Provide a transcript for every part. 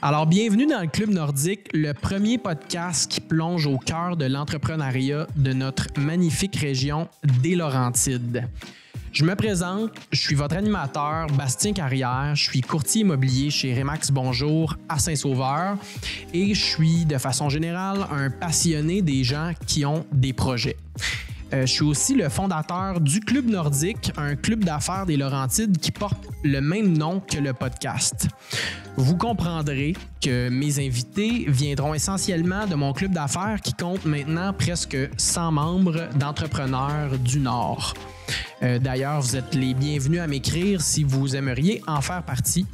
Alors, bienvenue dans le Club Nordique, le premier podcast qui plonge au cœur de l'entrepreneuriat de notre magnifique région des Laurentides. Je me présente, je suis votre animateur, Bastien Carrière, je suis courtier immobilier chez Remax Bonjour à Saint-Sauveur et je suis de façon générale un passionné des gens qui ont des projets. Je suis aussi le fondateur du Club Nordique, un club d'affaires des Laurentides qui porte le même nom que le podcast. Vous comprendrez que mes invités viendront essentiellement de mon club d'affaires qui compte maintenant presque 100 membres d'entrepreneurs du Nord. D'ailleurs, vous êtes les bienvenus à m'écrire si vous aimeriez en faire partie.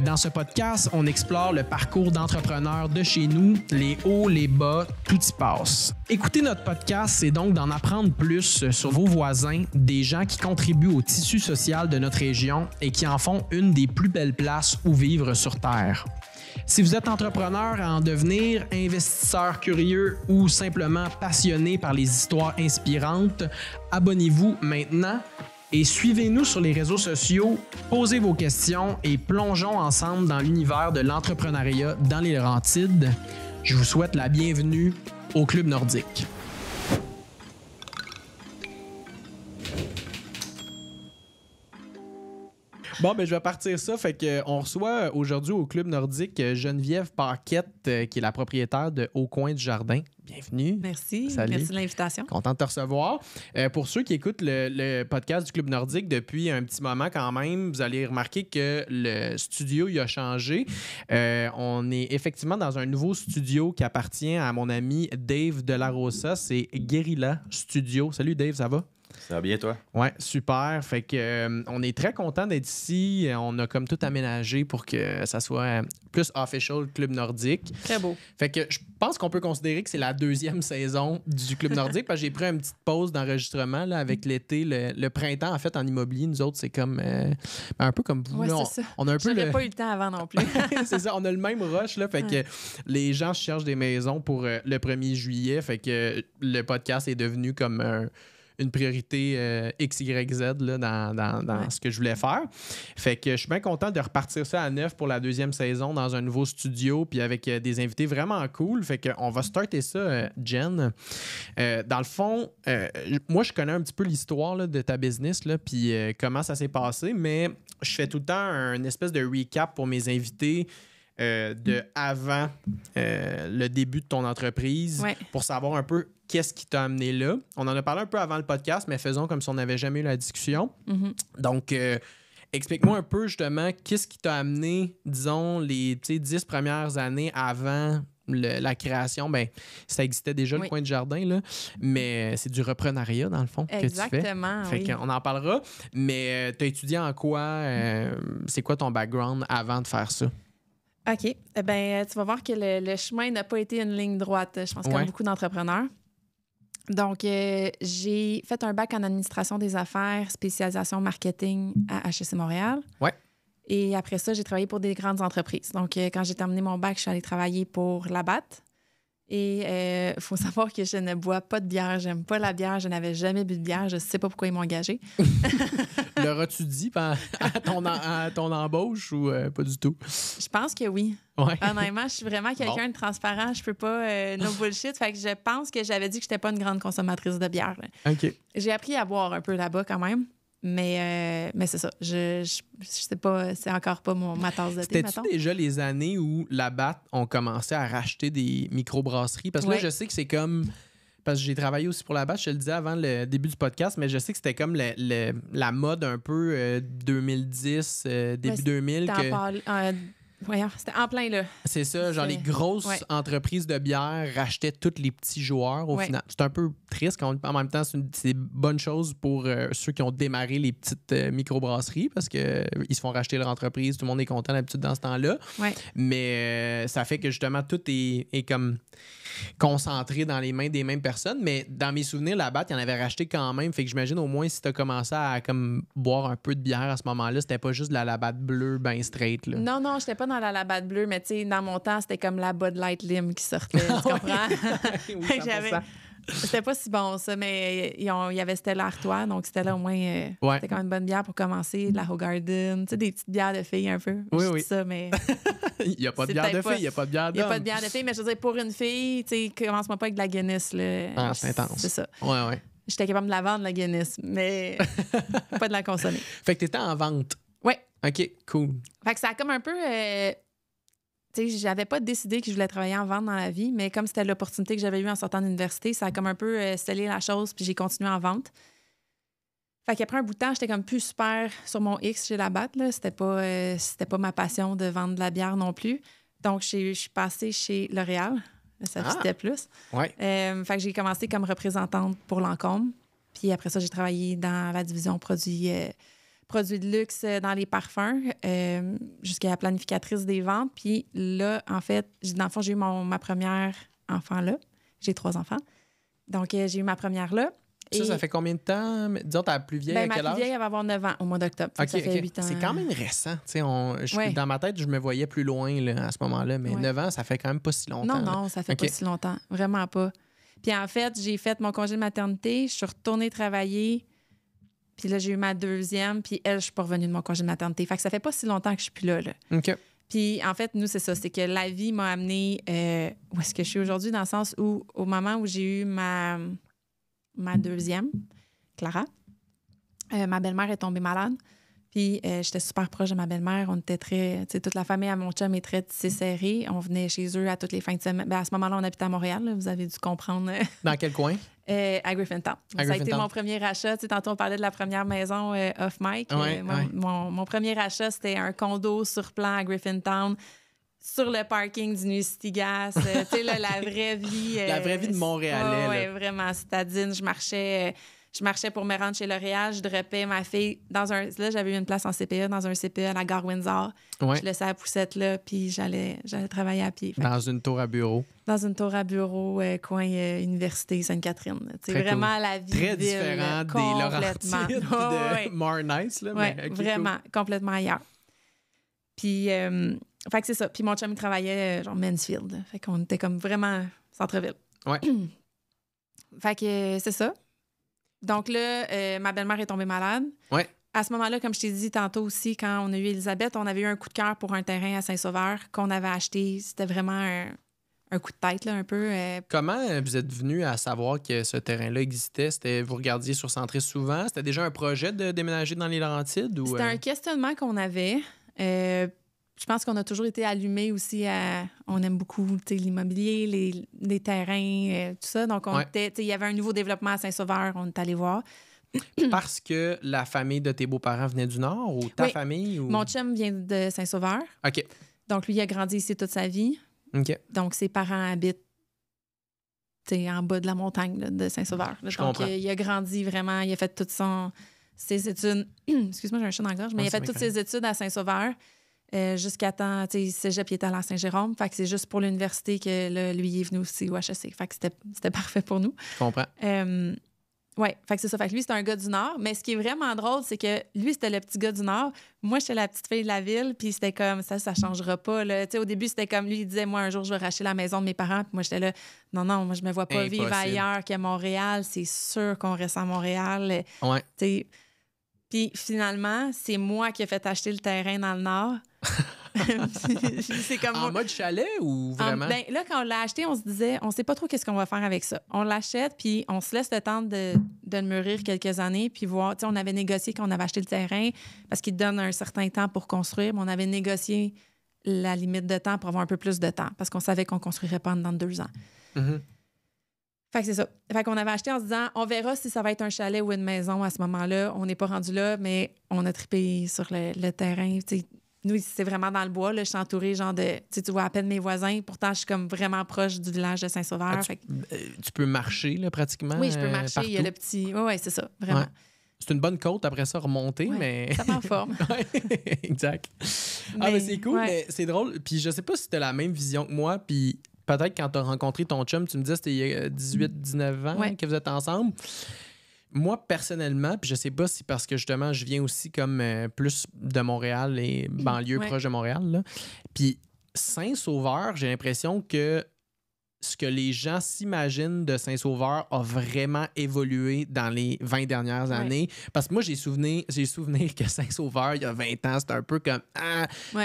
Dans ce podcast, on explore le parcours d'entrepreneurs de chez nous, les hauts, les bas, tout y passe. Écouter notre podcast, c'est donc d'en apprendre plus sur vos voisins, des gens qui contribuent au tissu social de notre région et qui en font une des plus belles places où vivre sur Terre. Si vous êtes entrepreneur à en devenir, investisseur curieux ou simplement passionné par les histoires inspirantes, abonnez-vous maintenant. Et suivez-nous sur les réseaux sociaux, posez vos questions et plongeons ensemble dans l'univers de l'entrepreneuriat dans les Laurentides. Je vous souhaite la bienvenue au Club Nordique. Bon, ben je vais partir ça. Fait qu'on reçoit aujourd'hui au Club Nordique Geneviève Paquette, qui est la propriétaire de Au Coin du Jardin. Bienvenue. Merci. Salut. Merci de l'invitation. Content de te recevoir. Pour ceux qui écoutent le podcast du Club Nordique depuis un petit moment quand même, vous allez remarquer que le studio il a changé. On est effectivement dans un nouveau studio qui appartient à mon ami Dave Delarosa. C'est Guerrilla Studio. Salut Dave, ça va? Ça va bien, toi? Ouais, super. Fait que on est très content d'être ici. On a comme tout aménagé pour que ça soit plus official Club Nordique. Très beau. Fait que je pense qu'on peut considérer que c'est la deuxième saison du Club Nordique parce que j'ai pris une petite pause d'enregistrement là, avec l'été. Le printemps, en fait, en immobilier, nous autres, c'est comme un peu comme vous. Ouais, Là, c'est ça. on a un peu J'aurais pas eu le temps avant non plus. c'est ça, on a le même rush. Là, fait que les gens cherchent des maisons pour le 1er juillet. Fait que le podcast est devenu comme une priorité XYZ là, dans ce que je voulais faire. Fait que je suis bien content de repartir ça à neuf pour la deuxième saison dans un nouveau studio puis avec des invités vraiment cool. Fait qu'on va starter ça, Jen. Dans le fond, moi, je connais un petit peu l'histoire là, de ta business là, puis comment ça s'est passé, mais je fais tout le temps un espèce de recap pour mes invités de avant le début de ton entreprise pour savoir un peu qu'est-ce qui t'a amené là. On en a parlé un peu avant le podcast, mais faisons comme si on n'avait jamais eu la discussion. Mm-hmm. Donc, explique-moi un peu justement qu'est-ce qui t'a amené, disons, les 10 premières années avant la création. Ben, ça existait déjà, le coin de jardin, là, mais c'est du reprenariat, dans le fond, que tu fais. Exactement, Fait qu'on en parlera. Mais tu as étudié en quoi? C'est quoi ton background avant de faire ça? OK. Eh bien, tu vas voir que le chemin n'a pas été une ligne droite, je pense, comme beaucoup d'entrepreneurs. Donc, j'ai fait un bac en administration des affaires, spécialisation marketing à HEC Montréal. Ouais. Et après ça, j'ai travaillé pour des grandes entreprises. Donc, quand j'ai terminé mon bac, je suis allée travailler pour Labatt. Et il faut savoir que je ne bois pas de bière. J'aime pas la bière. Je n'avais jamais bu de bière. Je ne sais pas pourquoi ils m'ont engagée. L'auras-tu dit à ton embauche ou pas du tout? Je pense que oui. Ouais. Honnêtement, je suis vraiment quelqu'un de transparent. Je peux pas no bullshit. Fait que je pense que j'avais dit que je n'étais pas une grande consommatrice de bière. OK. J'ai appris à boire un peu là-bas quand même. Mais c'est ça. Je sais pas, c'est encore pas ma tasse de thé, mettons. C'était-tu déjà les années où Labatt ont commencé à racheter des microbrasseries? Parce que là, je sais que c'est comme... Parce que j'ai travaillé aussi pour Labatt, je te le disais avant le début du podcast, mais je sais que c'était comme la mode un peu 2010, début 2000. C'était en plein là. C'est ça, genre les grosses entreprises de bière rachetaient tous les petits joueurs au final. C'est un peu triste, en même temps, c'est une bonne chose pour ceux qui ont démarré les petites microbrasseries parce qu'ils se font racheter leur entreprise, tout le monde est content d'habitude dans ce temps-là. Ouais. Mais ça fait que justement tout est comme concentré dans les mains des mêmes personnes. Mais dans mes souvenirs, Labatt, il en avait racheté quand même. Fait que j'imagine au moins si tu as commencé à comme boire un peu de bière à ce moment-là, c'était pas juste de la Labatt bleue ben straight. Là. Non, j'étais pas dans la Labatt bleue, mais tu sais, dans mon temps, c'était comme la Bud Light Lime qui sortait. Tu comprends? Oui, 100%. C'était pas si bon, ça, mais il y avait Stella Artois, donc Stella, au moins, c'était quand même une bonne bière pour commencer. De la Hoegaarden, tu sais, des petites bières de filles un peu. Oui, je oui. dis ça, mais... Il n'y a pas de bière de filles, il n'y a pas de bière d'homme. Il n'y a pas de bière de filles, mais je veux dire, pour une fille, tu sais, commence-moi pas avec de la Guinness, là. Ah, c'est intense. C'est ça. Ouais. J'étais capable de la vendre, la Guinness, mais pas de la consommer. Fait que t'étais en vente. Ouais. OK, cool. Fait que ça a comme un peu... tu sais, j'avais pas décidé que je voulais travailler en vente dans la vie, mais comme c'était l'opportunité que j'avais eue en sortant d'université, ça a comme un peu scellé la chose, puis j'ai continué en vente. Fait qu'après un bout de temps, j'étais comme plus super sur mon X chez Labatt, là. C'était pas ma passion de vendre de la bière non plus. Donc, je suis passée chez L'Oréal. Ça fitait plus. Ouais. Fait que j'ai commencé comme représentante pour Lancôme. Puis après ça, j'ai travaillé dans la division produits de luxe dans les parfums jusqu'à la planificatrice des ventes. Puis là, en fait, dans le fond, j'ai eu ma première enfant là. J'ai 3 enfants. Donc, j'ai eu ma première là. Ça fait combien de temps? Disons, ta plus vieille, à quel âge? Ma plus vieille, elle va avoir 9 ans au mois d'octobre. Okay, ça fait 8 ans. C'est quand même récent. Dans ma tête, je me voyais plus loin là, à ce moment-là, mais 9 ans, ça fait quand même pas si longtemps. Non, ça fait pas si longtemps. Vraiment pas. Puis en fait, j'ai fait mon congé de maternité, je suis retournée travailler, puis là, j'ai eu ma deuxième, puis elle, je suis pas revenue de mon congé de maternité. Fait que ça fait pas si longtemps que je suis plus là. OK. Puis en fait, nous, c'est ça, c'est que la vie m'a amenée où est-ce que je suis aujourd'hui, dans le sens où, au moment où j'ai eu ma deuxième, Clara, ma belle-mère est tombée malade. Puis j'étais super proche de ma belle-mère. On était très... Tu sais, toute la famille à mon chum est très tissée serrée. On venait chez eux à toutes les fins de semaine. Ben, à ce moment-là, on habitait à Montréal. Là, vous avez dû comprendre. Dans quel coin? À Griffintown. Ça a été mon premier achat. Tu sais, tantôt, on parlait de la première maison off-mic. Mon premier achat, c'était un condo sur plan à Griffintown, sur le parking du New City Gas. Tu sais, là, la vraie vie... la vraie vie de Montréalais. Oui, vraiment citadine. Je marchais pour me rendre chez L'Oréal. Je droppais ma fille dans un... Là, j'avais eu une place en CPE, dans un CPE à la gare Windsor. Ouais. Je laissais la poussette là, puis j'allais travailler à pied. Dans une tour à bureau. Dans une tour à bureau, coin Université Sainte-Catherine. C'est vraiment cool. La vie très ville, différent des Laurentides de Mornice. Oui, vraiment, complètement ailleurs. Puis, fait que c'est ça. Puis mon chum, il travaillait genre Mansfield. Là. Fait qu'on était comme vraiment centre-ville. Ouais. Fait que c'est ça. Donc là, ma belle-mère est tombée malade. Ouais. À ce moment-là, comme je t'ai dit tantôt aussi, quand on a eu Elisabeth, on avait eu un coup de cœur pour un terrain à Saint-Sauveur qu'on avait acheté. C'était vraiment un coup de tête, là, un peu. Comment vous êtes venu à savoir que ce terrain-là existait? C'était, vous regardiez sur Centris souvent? C'était déjà un projet de déménager dans les Laurentides? Ou, C'était un questionnement qu'on avait. Je pense qu'on a toujours été allumés aussi à... On aime beaucoup l'immobilier, les terrains, tout ça. Donc, il y avait un nouveau développement à Saint-Sauveur. On est allé voir. Parce que la famille de tes beaux-parents venait du Nord ou ta famille? Ou... Mon chum vient de Saint-Sauveur. OK. Donc, lui, il a grandi ici toute sa vie. OK. Donc, ses parents habitent en bas de la montagne là, de Saint-Sauveur. Je comprends. Il a grandi vraiment. Il a fait toutes ses études... Excuse-moi, j'ai un chat dans la gorge. Mais il a fait toutes ses études à Saint-Sauveur. Jusqu'à temps, tu sais, cégep, il était à Saint-Jérôme. Fait que c'est juste pour l'université que là, lui, il est venu aussi au HEC. Fait que c'était parfait pour nous. Je comprends. Oui, fait que c'est ça. Fait que lui, c'était un gars du Nord. Mais ce qui est vraiment drôle, c'est que lui, c'était le petit gars du Nord. Moi, j'étais la petite fille de la ville. Puis c'était comme, ça changera pas. Là. Tu sais, au début, c'était comme lui, il disait, moi, un jour, je vais racheter la maison de mes parents. Puis moi, j'étais là, non, moi, je me vois pas vivre ailleurs qu'à Montréal. C'est sûr qu'on reste à Montréal. Ouais. Tu sais. Puis finalement, c'est moi qui ai fait acheter le terrain dans le Nord. C'est comme en mode chalet ou vraiment? Ben, là, quand on l'a acheté, on se disait, on sait pas trop qu'est-ce qu'on va faire avec ça. On l'achète, puis on se laisse le temps de le mûrir quelques années, puis voir. Tu sais, on avait négocié quand on avait acheté le terrain, parce qu'il donne un certain temps pour construire, mais on avait négocié la limite de temps pour avoir un peu plus de temps, parce qu'on savait qu'on construirait pas dans 2 ans. Mm-hmm. Fait que c'est ça. Fait qu'on avait acheté en se disant, on verra si ça va être un chalet ou une maison à ce moment-là. On n'est pas rendu là, mais on a trippé sur le terrain. T'sais, nous, c'est vraiment dans le bois. Là. Je suis entourée, genre de... Tu vois à peine mes voisins. Pourtant, je suis comme vraiment proche du village de Saint-Sauveur. Tu peux marcher, là, pratiquement? Oui, je peux marcher. Partout. Il y a le petit... Oui, c'est ça, vraiment. Ouais. C'est une bonne côte après ça, remonter, mais... Ça prend forme. Exact. Mais c'est cool, mais c'est drôle. Puis je sais pas si tu as la même vision que moi, puis... Peut-être quand tu as rencontré ton chum, tu me disais que c'était il y a 18-19 ans que vous êtes ensemble. Moi, personnellement, puis je sais pas si parce que justement, je viens aussi comme plus de Montréal et banlieue proche de Montréal. Là. Puis Saint-Sauveur, j'ai l'impression que ce que les gens s'imaginent de Saint-Sauveur a vraiment évolué dans les 20 dernières années. Parce que moi, j'ai souvenir que Saint-Sauveur, il y a 20 ans, c'était un peu comme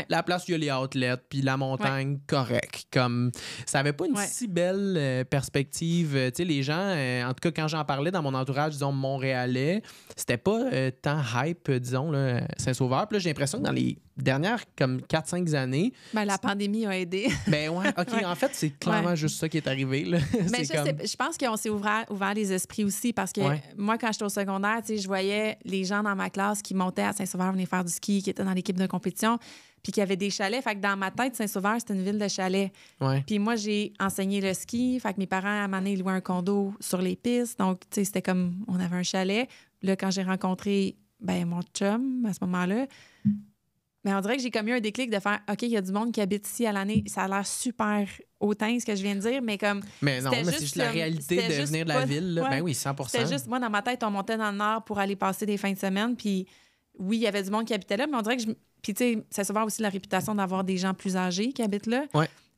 la place où il y a les outlets, puis la montagne, correct. Comme, ça n'avait pas une si belle perspective. Tu sais, les gens, en tout cas, quand j'en parlais dans mon entourage, disons, montréalais, c'était pas tant hype, disons, là, Saint-Sauveur. Puis là, j'ai l'impression que dans les dernières comme 4-5 années... Ben, la pandémie a aidé. Ben ouais, OK. En fait, c'est clairement juste ça qui est arrivé. Là. Mais je pense qu'on s'est ouvert les esprits aussi parce que moi, quand j'étais au secondaire, je voyais les gens dans ma classe qui montaient à Saint-Sauveur, venaient faire du ski, qui étaient dans l'équipe de compétition, puis qui avaient des chalets. Fait que dans ma tête, Saint-Sauveur, c'était une ville de chalets. Puis moi, j'ai enseigné le ski. Fait que mes parents, à un moment donné, louaient un condo sur les pistes. Donc, tu sais, c'était comme on avait un chalet. Là, quand j'ai rencontré mon chum à ce moment-là, mais on dirait que j'ai comme eu un déclic de faire OK, il y a du monde qui habite ici à l'année. Ça a l'air super hautain, ce que je viens de dire, mais comme. Mais non, mais c'est juste la réalité de venir de la ville. Là. Ben oui, 100%. C'était juste, moi, dans ma tête, on montait dans le nord pour aller passer des fins de semaine. Puis oui, il y avait du monde qui habitait là, mais on dirait que Puis, tu sais, ça se voit aussi la réputation d'avoir des gens plus âgés qui habitent là.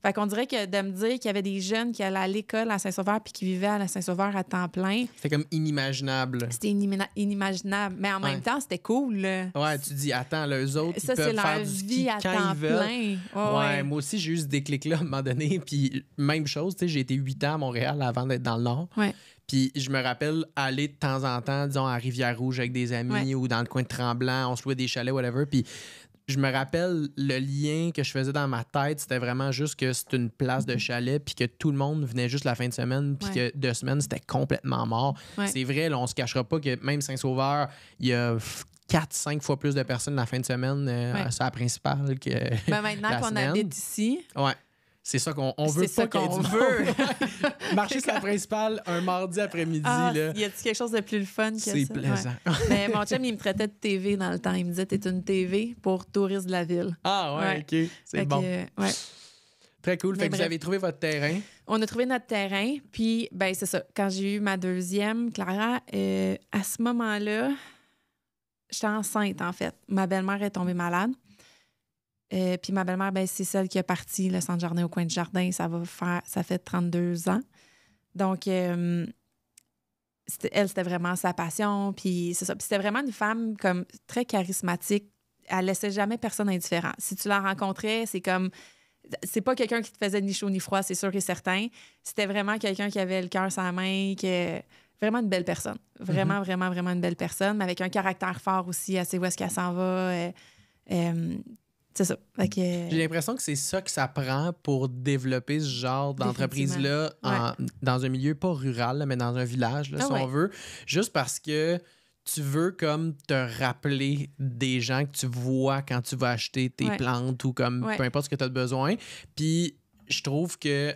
Fait qu'on dirait que de me dire qu'il y avait des jeunes qui allaient à l'école à Saint-Sauveur puis qui vivaient à la Saint-Sauveur à temps plein. C'était comme inimaginable. C'était inimaginable. Mais en même temps, c'était cool. Là. Ouais, tu dis, attends, là, eux autres, ils peuvent faire du ski quand ils veulent. Plein. Ouais, moi aussi, j'ai eu ce déclic-là à un moment donné. Puis, même chose, tu sais, j'ai été 8 ans à Montréal avant d'être dans le Nord. Puis je me rappelle aller de temps en temps, disons, à Rivière-Rouge avec des amis ou dans le coin de Tremblant, on se louait des chalets, whatever. Puis je me rappelle, le lien que je faisais dans ma tête, c'était vraiment juste que c'était une place de chalet puis que tout le monde venait juste la fin de semaine puis que 2 semaines, c'était complètement mort. C'est vrai, là, on se cachera pas que même Saint-Sauveur, il y a 4-5 fois plus de personnes la fin de semaine sur la principale que maintenant qu'on habite ici... C'est ça qu'on veut pas qu'on veut. Marcher sur la principale un mardi après-midi. Là. Y a-t-il quelque chose de plus le fun que ça? C'est plaisant. Mais mon chum, il me traitait de TV dans le temps. Il me disait, t'es une TV pour touristes de la ville. Ah ouais, OK. C'est bon. Très cool. Fait que vous avez trouvé votre terrain. On a trouvé notre terrain. Puis, c'est ça. Quand j'ai eu ma deuxième, Clara, à ce moment-là, j'étais enceinte, en fait. Ma belle-mère est tombée malade. Puis ma belle-mère, c'est celle qui a parti le centre jardin au coin du jardin. Ça fait 32 ans. Donc, elle, c'était vraiment sa passion. Puis c'est ça. Puis c'était vraiment une femme comme très charismatique. Elle laissait jamais personne indifférent. Si tu la rencontrais, c'est comme... C'est pas quelqu'un qui te faisait ni chaud ni froid, c'est sûr et certain. C'était vraiment quelqu'un qui avait le cœur sur la main, vraiment une belle personne. Vraiment, vraiment, vraiment une belle personne, mais avec un caractère fort aussi. Elle sait où est-ce qu'elle s'en va. C'est ça. J'ai l'impression que c'est ça que ça prend pour développer ce genre d'entreprise-là dans un milieu pas rural, là, mais dans un village, là, si on veut. Juste parce que tu veux comme te rappeler des gens que tu vois quand tu vas acheter tes plantes ou comme peu importe ce que tu as besoin. Puis je trouve que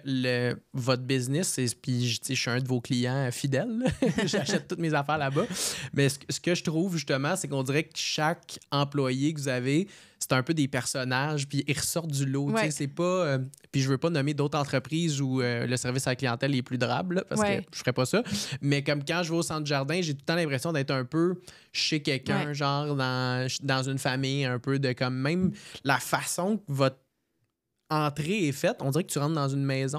votre business, puis je suis un de vos clients fidèles, j'achète toutes mes affaires là-bas, mais ce que je trouve justement, c'est qu'on dirait que chaque employé que vous avez, c'est un peu des personnages, puis ils ressortent du lot. C'est pas... puis je veux pas nommer d'autres entreprises où le service à la clientèle est plus durable, là, parce que je ferais pas ça. Mais comme quand je vais au centre jardin, j'ai tout le temps l'impression d'être un peu chez quelqu'un, genre dans une famille, un peu de comme même la façon que votre entrée est faite, on dirait que tu rentres dans une maison.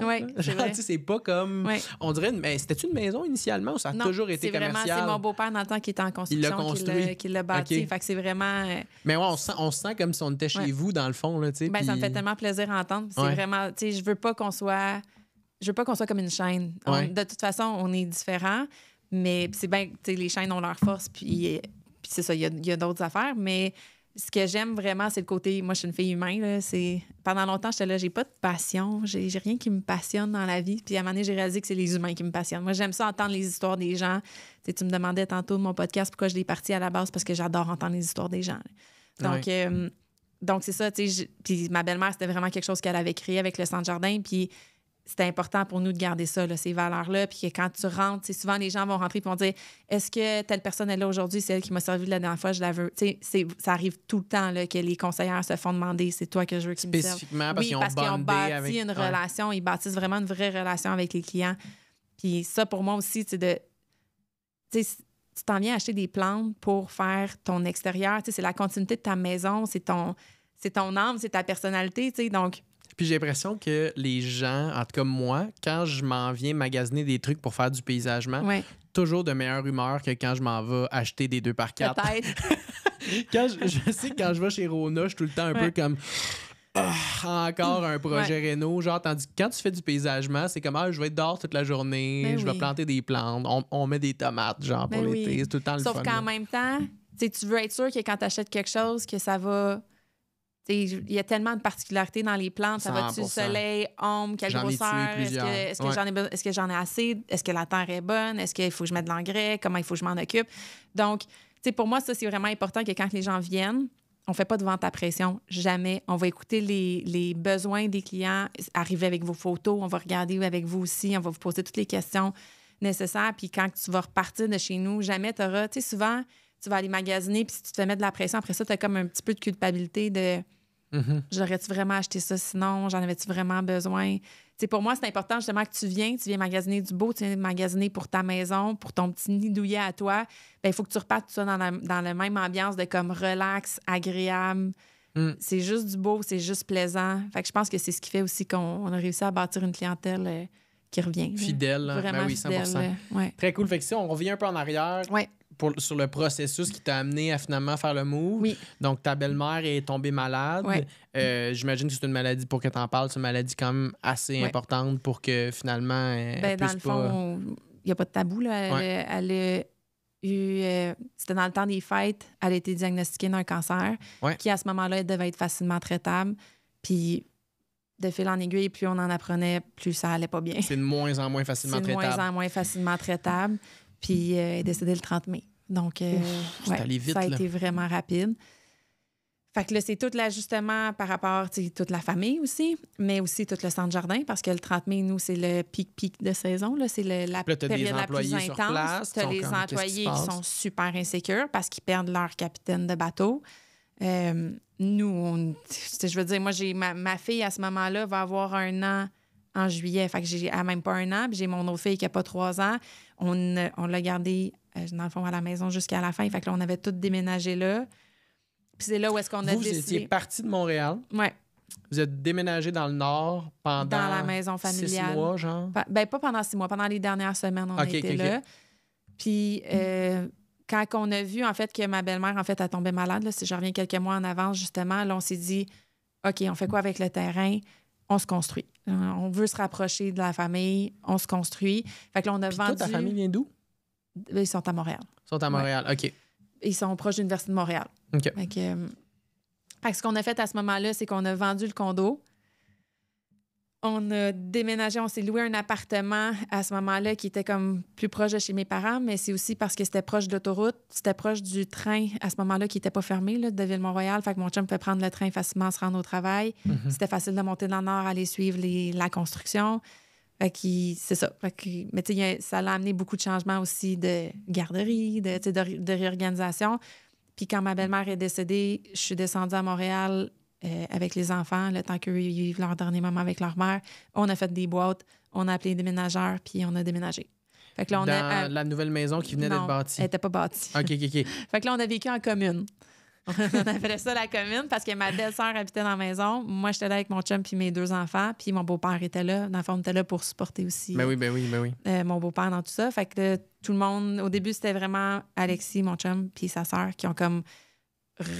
C'est pas comme... On dirait... Mais c'était-tu une maison initialement ou ça a toujours été commercial? C'est mon beau-père dans le temps qui était en construction qui l'a bâti. Fait que c'est vraiment... Mais on se sent comme si on était chez vous, dans le fond. Là, ça me fait tellement plaisir à entendre. C'est vraiment... Je veux pas qu'on soit... comme une chaîne. De toute façon, on est différents, mais c'est bien... Les chaînes ont leur force, puis c'est ça, il y a d'autres affaires, mais... Ce que j'aime vraiment, c'est le côté... Moi, je suis une fille humaine. Là, pendant longtemps, j'étais là, j'ai pas de passion. J'ai rien qui me passionne dans la vie. Puis à un moment donné, j'ai réalisé que c'est les humains qui me passionnent. Moi, j'aime ça entendre les histoires des gens. Tu me demandais tantôt de mon podcast pourquoi je l'ai parti à la base, parce que j'adore entendre les histoires des gens. Donc c'est ça. Puis ma belle-mère, c'était vraiment quelque chose qu'elle avait créé avec le centre jardin. Puis c'était important pour nous de garder ça, là, ces valeurs-là. Puis que quand tu rentres, souvent les gens vont rentrer et vont dire est-ce que telle personne est là aujourd'hui, c'est elle qui m'a servi la dernière fois, je la veux. Ça arrive tout le temps là, que les conseillères se font demander c'est toi que je veux qu'ils me servent. Spécifiquement parce qu'ils ont bâti une relation, ils bâtissent vraiment une vraie relation avec les clients. Puis ça, pour moi aussi, tu t'en viens acheter des plantes pour faire ton extérieur. C'est la continuité de ta maison, c'est ton âme, c'est ta personnalité. Donc. Puis j'ai l'impression que les gens, en tout cas moi, quand je m'en viens magasiner des trucs pour faire du paysagement, toujours de meilleure humeur que quand je m'en vais acheter des 2x4. Peut-être. Je sais que quand je vais chez Rona, je suis tout le temps un peu comme... encore un projet réno, genre, tandis que quand tu fais du paysagement, c'est comme je vais être dehors toute la journée, je vais planter des plantes, on met des tomates, genre, pour l'été, c'est tout le temps le fun. Sauf qu'en même temps, tu veux être sûr que quand tu achètes quelque chose, que ça va... Il y a tellement de particularités dans les plantes. Ça va-tu soleil, ombre, quelle grosseur? Est-ce que j'en ai assez? Est-ce que la terre est bonne? Est-ce qu'il faut que je mette de l'engrais? Comment il faut que je m'en occupe? Donc, pour moi, ça, c'est vraiment important que quand les gens viennent, on ne fait pas de vente à pression, jamais. On va écouter les besoins des clients, arriver avec vos photos, on va regarder avec vous aussi, on va vous poser toutes les questions nécessaires. Puis quand tu vas repartir de chez nous, jamais tu auras... Tu sais, souvent, tu vas aller magasiner, puis si tu te fais mettre de la pression, après ça, tu as comme un petit peu de culpabilité de j'aurais-tu vraiment acheté ça sinon? J'en avais-tu vraiment besoin? T'sais, pour moi, c'est important justement que tu viens magasiner du beau, tu viens magasiner pour ta maison, pour ton petit nid douillet à toi. Il faut que tu repartes tout ça dans la même ambiance de comme relax, agréable. C'est juste du beau, c'est juste plaisant. Fait que je pense que c'est ce qui fait aussi qu'on a réussi à bâtir une clientèle qui revient. Fidèle. Vraiment oui, 100%. fidèle. Très cool. Fait que si on revient un peu en arrière sur le processus qui t'a amené à finalement faire le move. Oui. Donc, ta belle-mère est tombée malade. J'imagine que c'est une maladie, pour que tu en parles, c'est une maladie quand même assez importante pour que finalement elle dans puisse le fond, il n'y a pas de tabou. Là. Elle a eu... c'était dans le temps des fêtes. Elle a été diagnostiquée d'un cancer qui, à ce moment-là, devait être facilement traitable. Puis... de fil en aiguille, plus on en apprenait, plus ça allait pas bien. C'est de moins en moins facilement traitable. C'est de moins en moins facilement traitable. Puis elle est décédée le 30 mai. Donc, c'est allé vite, ça a été vraiment rapide. Fait que là, c'est tout l'ajustement par rapport, toute la famille aussi, mais aussi tout le centre jardin, parce que le 30 mai, nous, c'est le pic de saison. Là, c'est la période la plus intense. Tu as les employés qui sont super insécures parce qu'ils perdent leur capitaine de bateau. Nous, je veux dire, moi, j'ai ma fille, à ce moment-là, va avoir 1 an en juillet. Fait que j'ai même pas 1 an. Puis j'ai mon autre fille qui n'a pas 3 ans. On l'a gardée, dans le fond, à la maison jusqu'à la fin. Fait que là, on avait tout déménagé là. Puis c'est là où est-ce qu'on a décidé... Vous étiez parti de Montréal. Oui. Vous êtes déménagé dans le Nord pendant... Dans la maison familiale. 6 mois, genre? Pas pendant 6 mois. Pendant les dernières semaines, on était là. Puis... quand on a vu, en fait, que ma belle-mère, en fait, a tombé malade, là, si je reviens quelques mois en avance, justement, là, on s'est dit, OK, on fait quoi avec le terrain? On se construit. On veut se rapprocher de la famille, on se construit. Fait que là, on a vendu... Toi, ta famille vient d'où? Ils sont à Montréal. Ils sont à Montréal, OK. Ils sont proches de l'Université de Montréal. OK. Fait que ce qu'on a fait à ce moment-là, c'est qu'on a vendu le condo. On a déménagé, on s'est loué un appartement à ce moment-là qui était comme plus proche de chez mes parents, mais c'est aussi parce que c'était proche de l'autoroute, c'était proche du train à ce moment-là qui n'était pas fermé, là, de Ville-Mont-Royal. Fait que mon chum peut prendre le train facilement, se rendre au travail. C'était facile de monter dans le Nord, aller suivre la construction. Fait que c'est ça. Mais tu sais, ça l'a amené beaucoup de changements aussi de garderie, de réorganisation. Puis quand ma belle-mère est décédée, je suis descendue à Montréal avec les enfants, le temps qu'eux vivent leur dernier moment avec leur mère. On a fait des boîtes, on a appelé des déménageurs, puis on a déménagé. Fait que là, dans la nouvelle maison qui venait d'être bâtie? Elle n'était pas bâtie. OK. Fait que là, on a vécu en commune. On appelait ça la commune parce que ma belle-sœur habitait dans la maison. Moi, j'étais là avec mon chum puis mes 2 enfants. Puis mon beau-père était là. Dans le fond, on était là pour supporter aussi. Ben oui. Mon beau-père dans tout ça. Fait que tout le monde... Au début, c'était vraiment Alexis, mon chum, puis sa sœur qui ont comme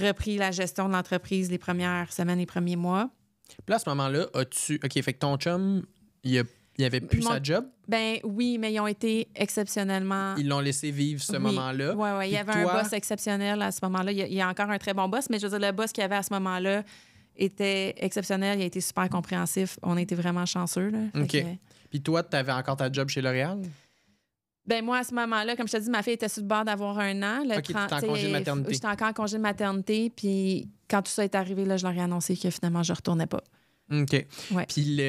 repris la gestion de l'entreprise les premières semaines, les premiers mois. Puis là, à ce moment-là, OK, fait que ton chum, il avait plus sa job? Ben oui, mais ils ont été exceptionnellement... Ils l'ont laissé vivre ce moment-là? Oui. Il y avait un boss exceptionnel à ce moment-là. Il y a encore un très bon boss, mais je veux dire, le boss qu'il y avait à ce moment-là était exceptionnel. Il a été super compréhensif. On a été vraiment chanceux. Là. OK. Puis toi, tu avais encore ta job chez L'Oréal? Ben moi, à ce moment-là, comme je te dis, ma fille était sur le bord d'avoir 1 an. OK, tu étais en congé de maternité. J'étais encore en congé de maternité. Puis quand tout ça est arrivé, là, je leur ai annoncé que finalement, je ne retournais pas. OK. Ouais. Puis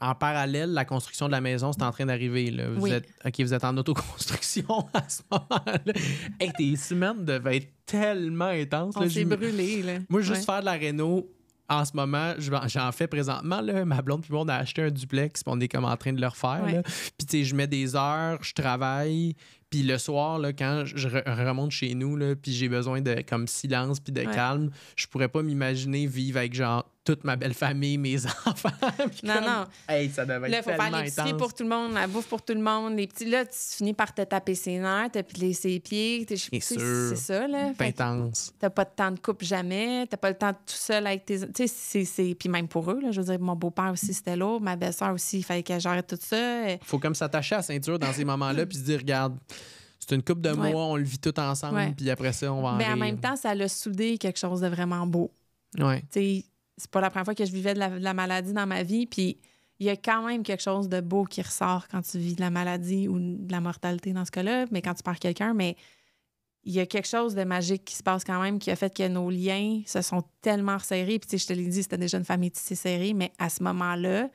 en parallèle, la construction de la maison, c'est en train d'arriver. Là. Vous êtes en autoconstruction à ce moment-là. Hey, tes semaines devaient être tellement intenses. On s'est brûlés. Là. Moi, juste faire de la réno, en ce moment, j'en fais présentement. Là, ma blonde puis moi, on a acheté un duplex puis on est comme en train de le refaire. Là. Puis tu sais, je mets des heures, je travaille. Puis le soir, là, quand je remonte chez nous, là, puis j'ai besoin de comme silence puis de calme, je pourrais pas m'imaginer vivre avec genre toute ma belle famille, mes enfants. Non. Hey, ça devait là, être faut tellement faire l'épicerie intense. pour tout le monde, la bouffe pour tout le monde. Les petits, là, tu finis par te taper ses nerfs, t'as pilé ses pieds. C'est sûr. C'est ça, là. C'est intense. T'as pas de temps de couple jamais. T'as pas le temps de tout seul avec tes... Tu sais, puis même pour eux, là, je veux dire, mon beau-père aussi, c'était lourd. Ma belle-sœur aussi, il fallait qu'elle gère tout ça. Faut comme s'attacher à la ceinture dans ces moments-là puis se dire, regarde, c'est une couple de mois, on le vit tout ensemble, puis après ça, on va en Mais rire. en même temps, ça l'a soudé quelque chose de vraiment beau. Ouais. Tu sais, c'est pas la première fois que je vivais de la maladie dans ma vie, puis il y a quand même quelque chose de beau qui ressort quand tu vis de la maladie ou de la mortalité dans ce cas-là, mais quand tu perds quelqu'un, mais il y a quelque chose de magique qui se passe quand même qui a fait que nos liens se sont tellement resserrés. Puis tu sais, je te l'ai dit, c'était déjà une famille tissée serrée, mais à ce moment-là,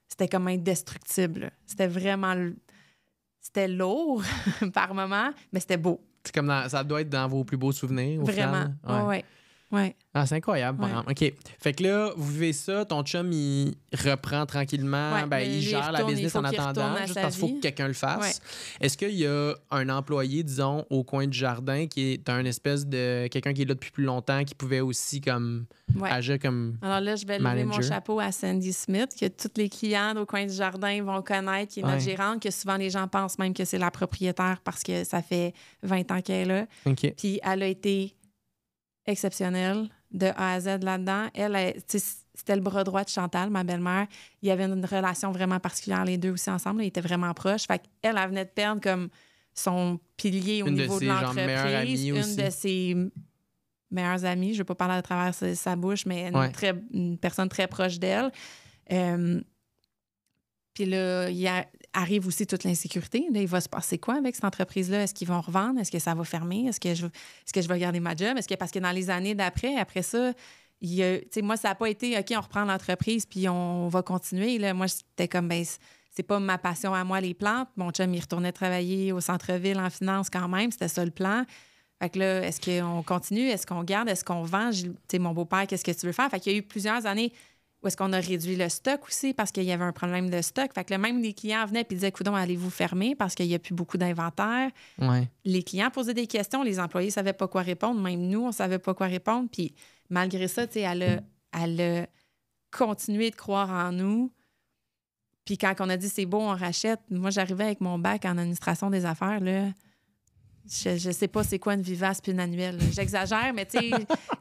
c'était comme indestructible. C'était vraiment... C'était lourd par moment, mais c'était beau. C'est comme ça doit être dans vos plus beaux souvenirs, au Vraiment. final. Ouais. Ah, c'est incroyable, par exemple. OK. Fait que là, vous vivez ça, ton chum, il reprend tranquillement, il gère la business en attendant, juste parce qu'il faut que quelqu'un le fasse. Ouais. Est-ce qu'il y a un employé, disons, au coin du jardin qui est un espèce de... quelqu'un qui est là depuis plus longtemps, qui pouvait aussi comme agir comme Alors là, je vais lever mon chapeau à Sandy Smith, que tous les clients au coin du jardin vont connaître, qui est notre gérante, que souvent les gens pensent même que c'est la propriétaire parce que ça fait 20 ans qu'elle est là. OK. Puis elle a été exceptionnelle de A à Z là-dedans. Elle, c'était le bras droit de Chantal, ma belle-mère. Il y avait une relation vraiment particulière, les deux aussi ensemble. Ils étaient vraiment proches. Fait qu'elle, elle venait de perdre comme son pilier au niveau de l'entreprise. Une de ses meilleures amies. Je ne vais pas parler à travers sa bouche, mais une personne très proche d'elle. Puis là, arrive aussi toute l'insécurité. Là, il va se passer quoi avec cette entreprise-là? Est-ce qu'ils vont revendre? Est-ce que ça va fermer? Est-ce que je vais garder ma job? Parce que dans les années après ça, moi, ça n'a pas été OK, on reprend l'entreprise puis on va continuer. Là, moi, c'était comme, c'est pas ma passion à moi, les plantes. Mon chum, il retournait travailler au centre-ville en finance quand même. C'était ça le plan. Fait que là, est-ce qu'on continue? Est-ce qu'on garde? Est-ce qu'on vend? Mon beau-père, qu'est-ce que tu veux faire? Fait qu'il y a eu plusieurs années où est-ce qu'on a réduit le stock aussi parce qu'il y avait un problème de stock. Fait que là, même les clients venaient et disaient, coudonc, allez-vous fermer parce qu'il n'y a plus beaucoup d'inventaire. Ouais. Les clients posaient des questions, les employés ne savaient pas quoi répondre. Même nous, on ne savait pas quoi répondre. Puis malgré ça, elle a continué de croire en nous. Puis quand on a dit, c'est beau, on rachète, moi, j'arrivais avec mon bac en administration des affaires, là. Je sais pas c'est quoi une vivace puis une annuelle. J'exagère, mais tu sais,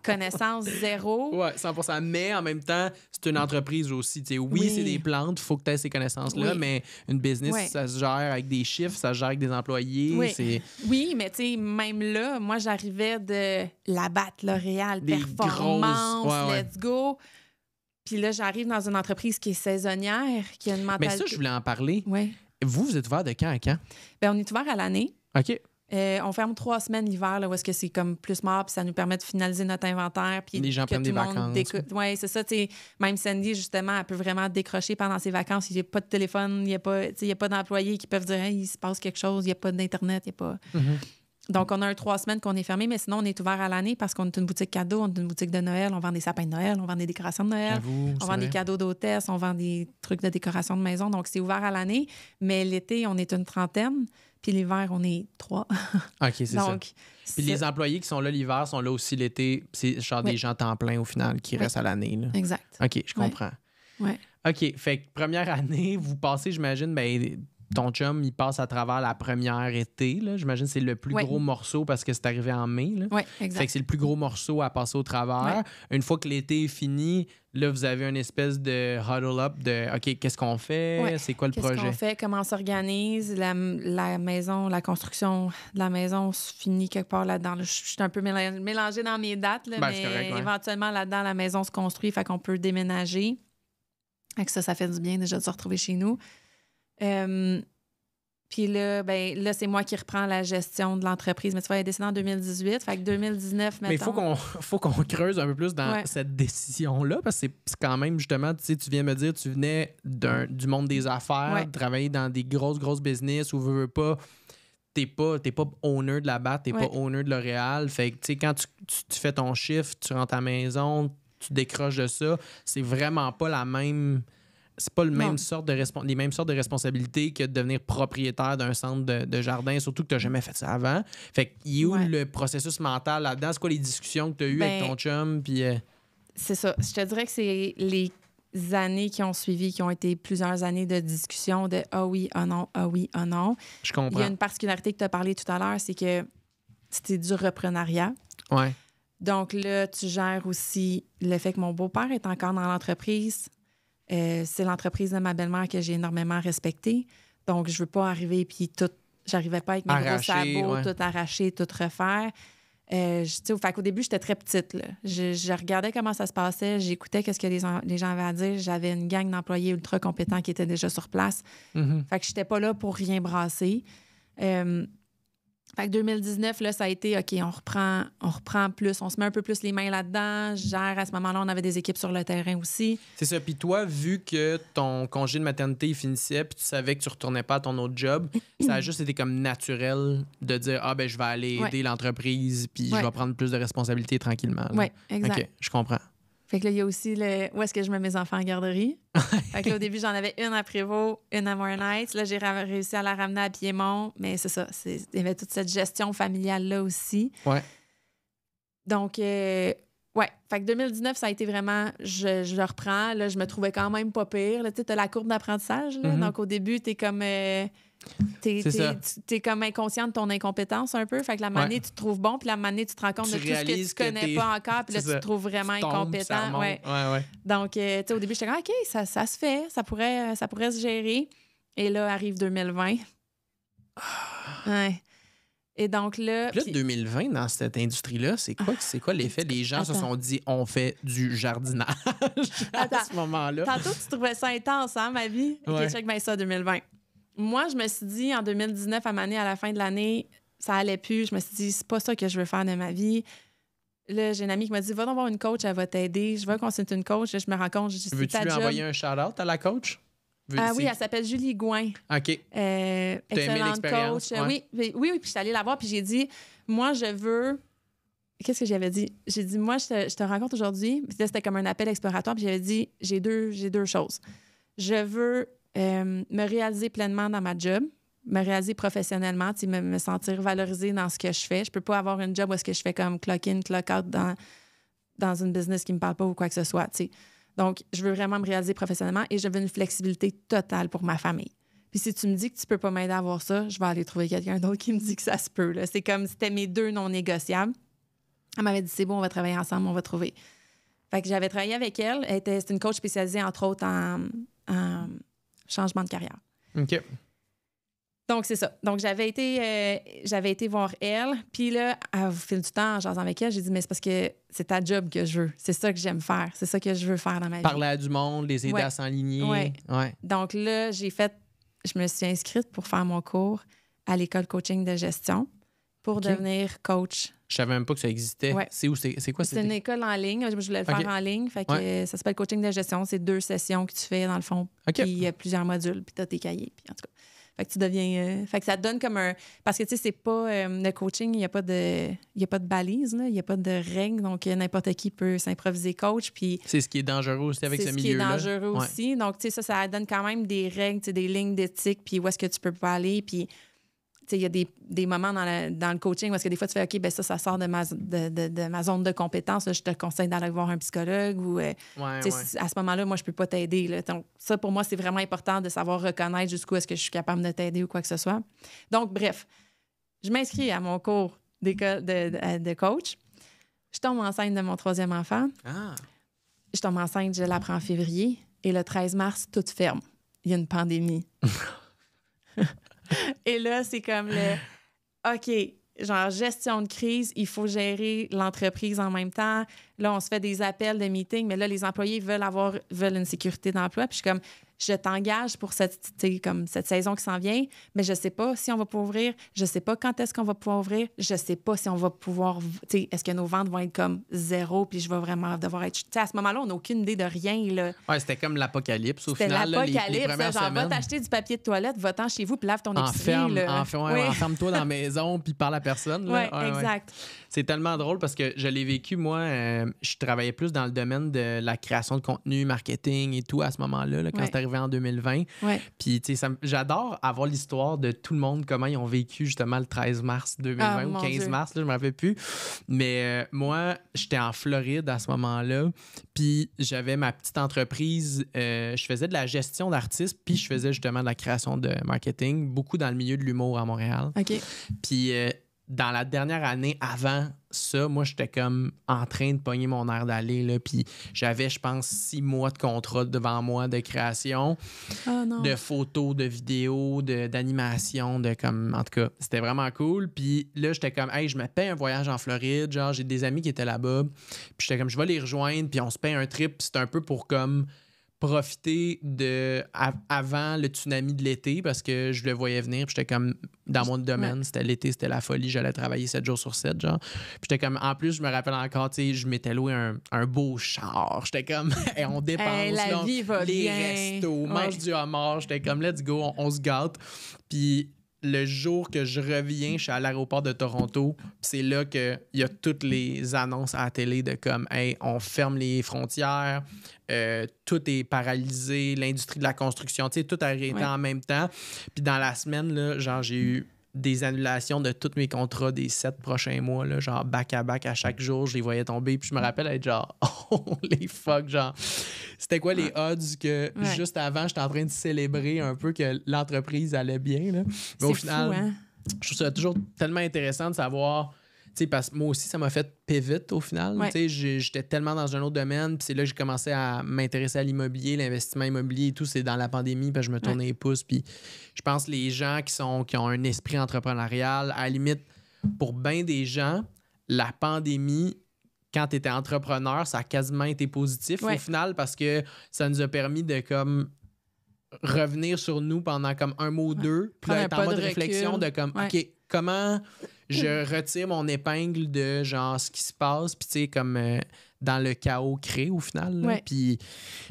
connaissance zéro. Ouais, 100%. Mais en même temps, c'est une entreprise aussi. Oui, c'est des plantes, il faut que tu aies ces connaissances-là, mais une business, ça se gère avec des chiffres, ça se gère avec des employés. Oui, mais tu sais, même là, moi, j'arrivais de la batte L'Oréal, des performance, grosses... let's go. Puis là, j'arrive dans une entreprise qui est saisonnière, qui a une mentalité... Mais ça, je voulais en parler. Oui. Vous êtes ouvert de quand à quand? Bien, on est ouvert à l'année. OK. On ferme 3 semaines l'hiver, là, où est-ce que c'est comme plus mort, puis ça nous permet de finaliser notre inventaire. Puis les gens prennent des vacances. Oui, c'est ça. Même Sandy, justement, elle peut vraiment décrocher pendant ses vacances. Il n'y a pas de téléphone, il n'y a pas d'employés qui peuvent dire hey, il se passe quelque chose, il n'y a pas d'Internet, il n'y a pas... Donc, on a 3 semaines qu'on est fermé, mais sinon, on est ouvert à l'année parce qu'on est une boutique cadeau, on est une boutique de Noël, on vend des sapins de Noël, on vend des décorations de Noël, on vend des cadeaux d'hôtesse, on vend des trucs de décoration de maison. Donc, c'est ouvert à l'année. Mais l'été, on est une trentaine. Puis l'hiver, on est 3. OK, c'est ça. Puis les employés qui sont là l'hiver sont là aussi l'été. C'est genre des gens temps plein au final qui restent à l'année. Là. Exact. OK, je comprends. Ouais. OK, fait que première année, vous passez, j'imagine, ton chum, il passe à travers la première été. Là. J'imagine que c'est le plus gros morceau parce que c'est arrivé en mai. Oui, exact. Fait que c'est le plus gros morceau à passer au travers. Ouais. Une fois que l'été est fini, là, vous avez une espèce de huddle-up de OK, qu'est-ce qu'on fait? Ouais. C'est quoi le projet? Qu'est-ce qu'on fait? Comment on s'organise? La maison, la construction de la maison se finit quelque part là-dedans. Là, je suis un peu mélangée dans mes dates, là, mais correct, éventuellement, là-dedans, la maison se construit, fait qu'on peut déménager. Fait que ça fait du bien déjà de se retrouver chez nous. Puis là, là, c'est moi qui reprends la gestion de l'entreprise. Mais tu vois, elle est décédée en 2018. Fait que 2019, mettons... Mais il faut qu'on creuse un peu plus dans cette décision-là, parce que c'est quand même, justement, tu viens me dire, tu venais du monde des affaires, travailler dans des grosses business où veux pas... T'es pas owner de la BAT, t'es pas owner de L'Oréal. Fait que, tu sais, quand tu fais ton chiffre, tu rentres à la maison, tu décroches de ça, c'est vraiment pas la même c'est pas les mêmes sortes de responsabilités que de devenir propriétaire d'un centre de jardin, surtout que tu n'as jamais fait ça avant. Fait qu'il y a où le processus mental là-dedans? C'est quoi les discussions que tu as eues avec ton chum? Puis, c'est ça. Je te dirais que c'est les années qui ont suivi, qui ont été plusieurs années de discussion de « ah oui, ah non, ah oui, ah non ». Je comprends. Il y a une particularité que tu as parlé tout à l'heure, c'est que c'était du reprenariat. Ouais. Donc là, tu gères aussi le fait que mon beau-père est encore dans l'entreprise. C'est l'entreprise de ma belle-mère que j'ai énormément respectée. Donc, je veux pas arriver puis tout... J'arrivais pas avec mes gros sabots, tout arracher, tout refaire. Fait qu'au début, j'étais très petite. Là. Je regardais comment ça se passait. J'écoutais ce que les gens avaient à dire. J'avais une gang d'employés ultra compétents qui étaient déjà sur place. Mm-hmm. Fait que j'étais pas là pour rien brasser. Fait que 2019, là, ça a été, OK, on reprend plus, on se met un peu plus les mains là-dedans. Je gère, à ce moment-là, on avait des équipes sur le terrain aussi. C'est ça. Puis toi, vu que ton congé de maternité il finissait, puis tu savais que tu retournais pas à ton autre job, ça a juste été comme naturel de dire, ah, ben je vais aller aider l'entreprise, puis je vais prendre plus de responsabilités tranquillement. Oui, exact. OK, je comprends. Fait que là, il y a aussi où est-ce que je mets mes enfants en garderie. Fait que là, au début, j'en avais une à Prévost, une à Moore Knights. Là, j'ai réussi à la ramener à Piémont. Mais c'est ça. Il y avait toute cette gestion familiale-là aussi. Ouais. Donc, Fait que 2019, ça a été vraiment... Je le reprends. Là, je me trouvais quand même pas pire. Tu sais, t'as la courbe d'apprentissage. Là. Donc, au début, t'es comme... T'es comme inconscient de ton incompétence un peu. Fait que la manée, tu te trouves bon, puis la manée, tu te rends compte de tout ce que tu connais pas encore, puis là, tu te trouves vraiment incompétent. Ouais. Donc, tu sais, au début, j'étais comme, OK, ça se fait, ça pourrait se gérer. Et là, arrive 2020. Ouais. Et donc là... Puis là, 2020, dans cette industrie-là, c'est quoi l'effet? Les gens se sont dit, on fait du jardinage à ce moment-là. Tantôt, tu trouvais ça intense, hein, ma vie? OK, check bien ça, 2020. Moi, je me suis dit, en 2019, à la fin de l'année, ça allait plus. Je me suis dit, c'est pas ça que je veux faire de ma vie. Là, j'ai une amie qui m'a dit, va donc voir une coach, elle va t'aider. Je veux consulter une coach. Là, je me rends compte, veux-tu lui envoyer un shout-out à la coach? Oui, elle s'appelle Julie Gouin. OK. Excellente coach. Ouais. Oui, puis je suis allée la voir, puis j'ai dit, moi, je veux... Qu'est-ce que j'avais dit? J'ai dit, moi, je te rencontre aujourd'hui. Puis là, c'était comme un appel exploratoire, puis j'avais dit, j'ai deux choses. Je veux... me réaliser pleinement dans ma job, me réaliser professionnellement, me sentir valorisée dans ce que je fais. Je peux pas avoir une job où est-ce que je fais comme clock in, clock out dans une business qui me parle pas ou quoi que ce soit. T'sais. Donc, je veux vraiment me réaliser professionnellement et je veux une flexibilité totale pour ma famille. Puis si tu me dis que tu peux pas m'aider à avoir ça, je vais aller trouver quelqu'un d'autre qui me dit que ça se peut. Là. C'est comme c'était mes deux non négociables. Elle m'avait dit, c'est bon, on va travailler ensemble, on va trouver. Fait que j'avais travaillé avec elle. C'est une coach spécialisée, entre autres, en changement de carrière. OK. Donc, c'est ça. Donc, j'avais été voir elle. Puis là, au fil du temps, en jasant avec elle, j'ai dit, mais c'est parce que c'est ta job que je veux. C'est ça que j'aime faire. C'est ça que je veux faire dans ma vie. Parler à du monde, les aider à s'enligner. Ouais. Donc là, je me suis inscrite pour faire mon cours à l'école coaching de gestion pour devenir coach. Je savais même pas que ça existait. Ouais. C'est quoi? C'est une école en ligne. Je voulais le faire en ligne. Fait que ça s'appelle coaching de gestion. C'est 2 sessions que tu fais, dans le fond. Puis il y a plusieurs modules. Puis tu as tes cahiers. Puis en tout cas, fait que tu deviens... fait que ça te donne comme un... Parce que, tu sais, c'est pas... le coaching, il n'y a pas de balise, il n'y a pas de règles. Donc, n'importe qui peut s'improviser coach. Puis c'est ce qui est dangereux aussi avec ce milieu-là. C'est ce qui est dangereux aussi. Donc, tu sais, ça donne quand même des règles, des lignes d'éthique, puis où est-ce que tu peux pas aller. Puis... il y a des moments dans le coaching où est-ce que des fois tu fais OK, ben ça sort de ma zone de compétence. Là, je te conseille d'aller voir un psychologue ou à ce moment-là, moi, je peux pas t'aider. Là. Donc, ça, pour moi, c'est vraiment important de savoir reconnaître jusqu'où est-ce que je suis capable de t'aider ou quoi que ce soit. Donc, bref, je m'inscris à mon cours de coach. Je tombe enceinte de mon 3e enfant. Ah. Je tombe enceinte, je l'apprends en février. Et le 13 mars, tout ferme. Il y a une pandémie. Et là, c'est comme OK, genre gestion de crise, il faut gérer l'entreprise en même temps. Là, on se fait des appels de meeting, mais là, les employés veulent une sécurité d'emploi. Puis je suis comme, je t'engage pour cette saison qui s'en vient, mais je sais pas si on va pouvoir ouvrir, je sais pas quand est-ce qu'on va pouvoir ouvrir, je sais pas si on va pouvoir, est-ce que nos ventes vont être comme 0, puis je vais vraiment devoir être... à ce moment-là, on n'a aucune idée de rien, là. Ouais, c'était comme l'apocalypse au final. C'était l'apocalypse, les premières genre, semaines. va t'acheter du papier de toilette, va-t'en chez vous, puis lave ton épicerie, là. Enferme-toi dans la maison, puis parle à personne. Oui, exact. C'est tellement drôle parce que je l'ai vécu, moi, je travaillais plus dans le domaine de la création de contenu, marketing et tout à ce moment-là, quand c'est arrivé en 2020. Ouais. Puis, tu sais, j'adore avoir l'histoire de tout le monde, comment ils ont vécu justement le 13 mars 2020 ou 15 mars, là, je ne me rappelle plus. Mais moi, j'étais en Floride à ce moment-là. Puis, j'avais ma petite entreprise. Je faisais de la gestion d'artistes, puis je faisais justement de la création de marketing, beaucoup dans le milieu de l'humour à Montréal. OK. Puis, dans la dernière année avant ça, moi, j'étais comme en train de pogner mon air d'aller, là. Puis j'avais, je pense, 6 mois de contrat devant moi de création, de photos, de vidéos, d'animation, de comme... En tout cas, c'était vraiment cool. Puis là, j'étais comme, hey, je me paye un voyage en Floride. Genre, j'ai des amis qui étaient là-bas. Puis j'étais comme, je vais les rejoindre. Puis on se paye un trip. Puis c'était un peu pour comme... profiter avant le tsunami de l'été parce que je le voyais venir. Puis j'étais comme, dans mon domaine, c'était l'été, c'était la folie. J'allais travailler 7 jours sur 7, genre. Puis j'étais comme, en plus, je me rappelle encore, tu sais, je m'étais loué un beau char. J'étais comme, hey, on dépense, la vie va les bien. restos, mange du homard. J'étais comme, let's go, on se gâte. Puis le jour que je reviens, je suis à l'aéroport de Toronto. Puis c'est là qu'il y a toutes les annonces à la télé de comme, hey, on ferme les frontières, tout est paralysé, l'industrie de la construction, tu sais, tout a arrêté en même temps. Puis dans la semaine, là, genre, j'ai eu des annulations de tous mes contrats des 7 prochains mois, là, genre back-à-back à chaque jour, je les voyais tomber. Puis je me rappelle être genre, oh les fuck, genre, c'était quoi les odds que juste avant, j'étais en train de célébrer un peu que l'entreprise allait bien, là. Mais au final, fou, hein? je trouve ça toujours tellement intéressant de savoir, tu sais, parce que moi aussi, ça m'a fait pivot au final. Tu sais, j'étais tellement dans un autre domaine, puis c'est là que j'ai commencé à m'intéresser à l'immobilier, l'investissement immobilier et tout. C'est dans la pandémie, puis je me tournais les pouces. Puis je pense que les gens qui ont un esprit entrepreneurial, à la limite, pour bien des gens, la pandémie, quand tu étais entrepreneur, ça a quasiment été positif au final parce que ça nous a permis de comme revenir sur nous pendant comme un mois ou deux, puis être en mode réflexion de comme, OK, comment je retire mon épingle de genre ce qui se passe, puis tu sais, comme dans le chaos créé au final. Puis